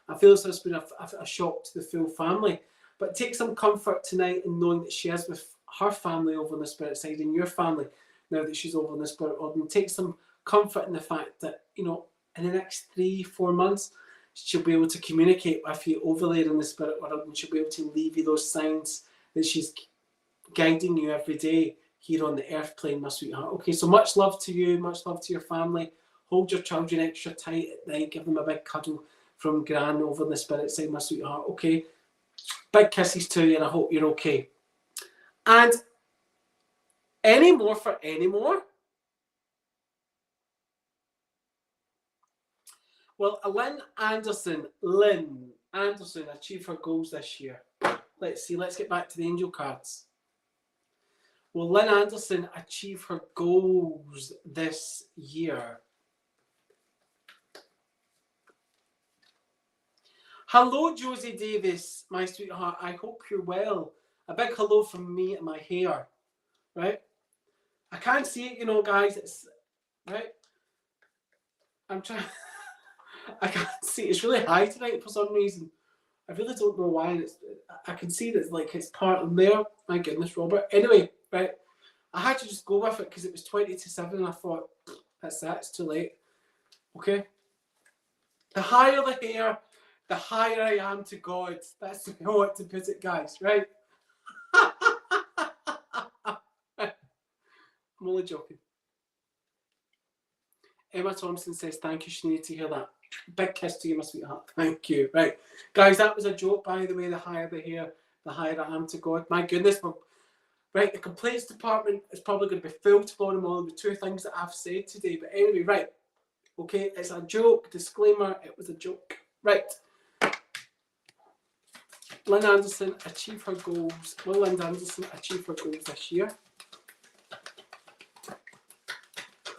I feel as though it's been a shock to the full family. But take some comfort tonight in knowing that she is with her family over on the spirit side and your family now that she's over on the spirit world. And take some comfort in the fact that, you know, in the next 3-4 months, she'll be able to communicate with you over there in the spirit world and she'll be able to leave you those signs that she's guiding you every day here on the earth plane, my sweetheart. Okay, so much love to you, much love to your family. Hold your children extra tight at night. Give them a big cuddle from Gran over on the spirit side, my sweetheart. Okay, big kisses to you and I hope you're okay. And any more for any more? Well, Lynn Anderson achieved her goals this year. Let's see, let's get back to the angel cards. Will Lynn Anderson achieve her goals this year? Hello, Josie Davis, my sweetheart. I hope you're well. A big hello from me and my hair, right? I can't see it, you know, guys. It's right. I'm trying. I can't see. It's really high tonight for some reason. I really don't know why. I can see that like it's part of there. My goodness, Robert. Anyway, right. I had to just go with it because it was 20 to 7 and I thought, that's that, it's too late. Okay? The higher the hair, the higher I am to God. That's the way I want to put it, guys, right? I'm only joking. Emma Thompson says, thank you, she needed to hear that. Big kiss to you, my sweetheart. Thank you. Right, guys, that was a joke, by the way. The higher the hair, the higher I am to God. My goodness. Right, the complaints department is probably going to be full tomorrow morning with 2 things that I've said today. But anyway, right. Okay, it's a joke. Disclaimer, it was a joke. Right. Lynn Anderson achieve her goals. Will Lynn Anderson achieve her goals this year?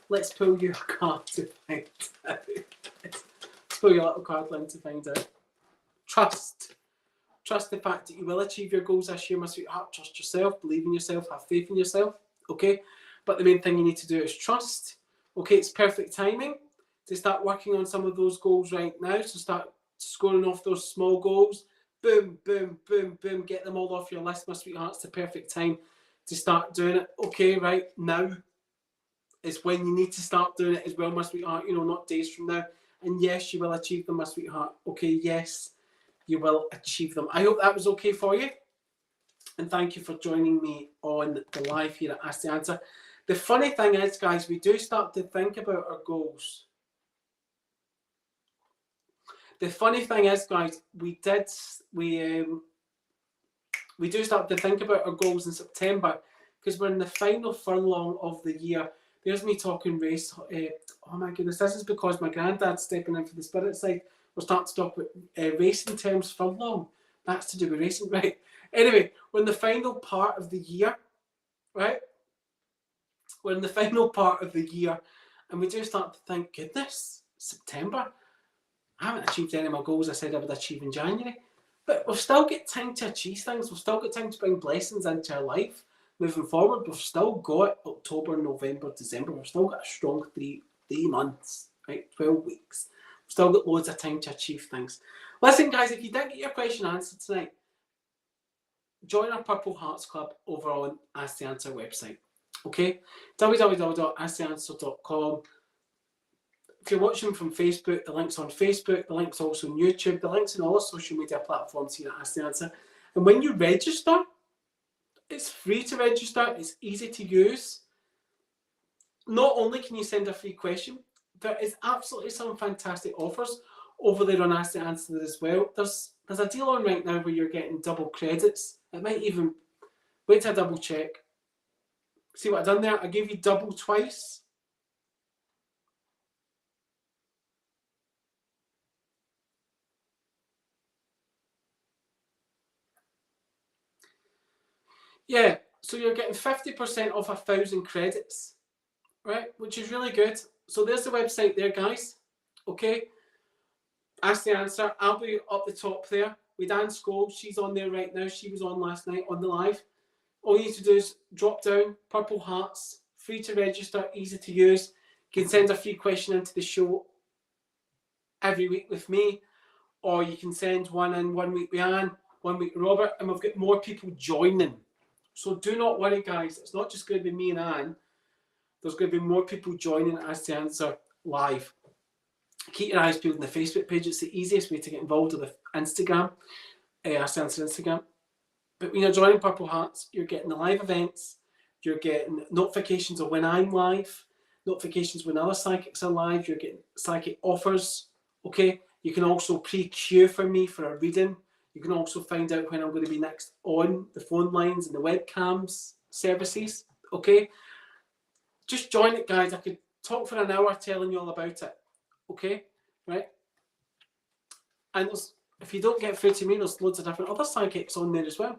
Let's pull your card to find out. Let's pull your little card, Lynn, to find out. Trust. Trust the fact that you will achieve your goals this year, my sweetheart. Trust yourself, believe in yourself, have faith in yourself. Okay? But the main thing you need to do is trust. Okay, it's perfect timing to start working on some of those goals right now. So start scoring off those small goals. Boom, boom, boom, boom. Get them all off your list, my sweetheart. It's the perfect time to start doing it. Okay, right now is when you need to start doing it as well, my sweetheart. You know, not days from now. And yes, you will achieve them, my sweetheart. Okay, yes, you will achieve them. I hope that was okay for you. And thank you for joining me on the live here at Ask the Answer. The funny thing is, guys, we do start to think about our goals. The funny thing is, guys, we do start to think about our goals in September because we're in the final furlong of the year. There's me talking race. Oh my goodness, this is because my granddad's stepping in for the spirit side. We're starting to talk about racing terms, furlong. That's to do with racing, right? Anyway, we're in the final part of the year, right? We're in the final part of the year, and we do start to think, goodness, September. I haven't achieved any of my goals I said I would achieve in January. But we've still got time to achieve things. We've still got time to bring blessings into our life. Moving forward, we've still got October, November, December. We've still got a strong three months, right? 12 weeks. We've still got loads of time to achieve things. Listen, guys, if you didn't get your question answered tonight, join our Purple Hearts Club over on Ask the Answer website. Okay? www.asktheanswer.com. If you're watching from Facebook, the link's on Facebook, the link's also on YouTube, the link's on all our social media platforms here at Ask the Answer. And when you register, it's free to register, it's easy to use. Not only can you send a free question, there is absolutely some fantastic offers over there on Ask the Answer as well. There's a deal on right now where you're getting double credits. It might even, wait till I double check. See what I've done there? I gave you double twice. Yeah, so you're getting 50% off 1,000 credits, right? Which is really good. So there's the website there, guys. Okay. Ask the Answer. I'll be up the top there with Anne Scholes. She's on there right now. She was on last night on the live. All you need to do is drop down, Purple Hearts, free to register, easy to use. You can send a free question into the show every week with me, or you can send one in 1 week with Anne, 1 week with Robert, and we've got more people joining. So do not worry, guys. It's not just going to be me and Anne. There's going to be more people joining Ask the Answer live. Keep your eyes peeled on the Facebook page. It's the easiest way to get involved with the Instagram, Ask the Answer Instagram. But when you're joining Purple Hearts, you're getting the live events. You're getting notifications of when I'm live, notifications when other psychics are live. You're getting psychic offers. Okay. You can also pre-queue for me for a reading. You can also find out when I'm going to be next on the phone lines and the webcams services. Okay. Just join it, guys. I could talk for an hour telling you all about it. Okay. Right. And if you don't get through to me, there's loads of different other psychics on there as well.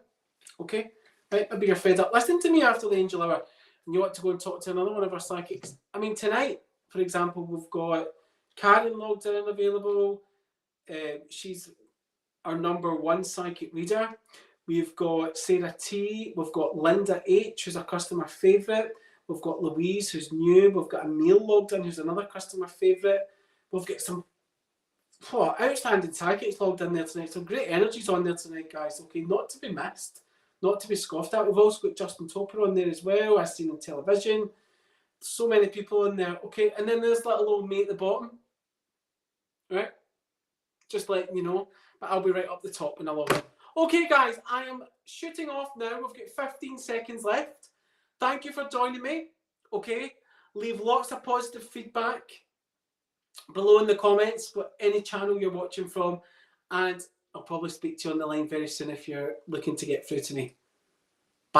Okay. Right. Maybe you're fed up listening to me after the Angel Hour and you want to go and talk to another one of our psychics. I mean, tonight, for example, we've got Karen logged in and available. She's our #1 psychic reader. We've got Sarah T. We've got Linda H, who's a customer favourite. We've got Louise, who's new. We've got Emil logged in, who's another customer favourite. We've got some outstanding psychics logged in there tonight. Some great energies on there tonight, guys. Okay, not to be missed, not to be scoffed at. We've also got Justin Topper on there as well, as seen on television. So many people in there. Okay, and then there's little old me at the bottom. Right? Just letting you know. But I'll be right up the top when I log in. Okay, guys, I am shooting off now. We've got 15 seconds left. Thank you for joining me. Okay, leave lots of positive feedback. below in the comments what any channel you're watching from, and I'll probably speak to you on the line very soon if you're looking to get through to me.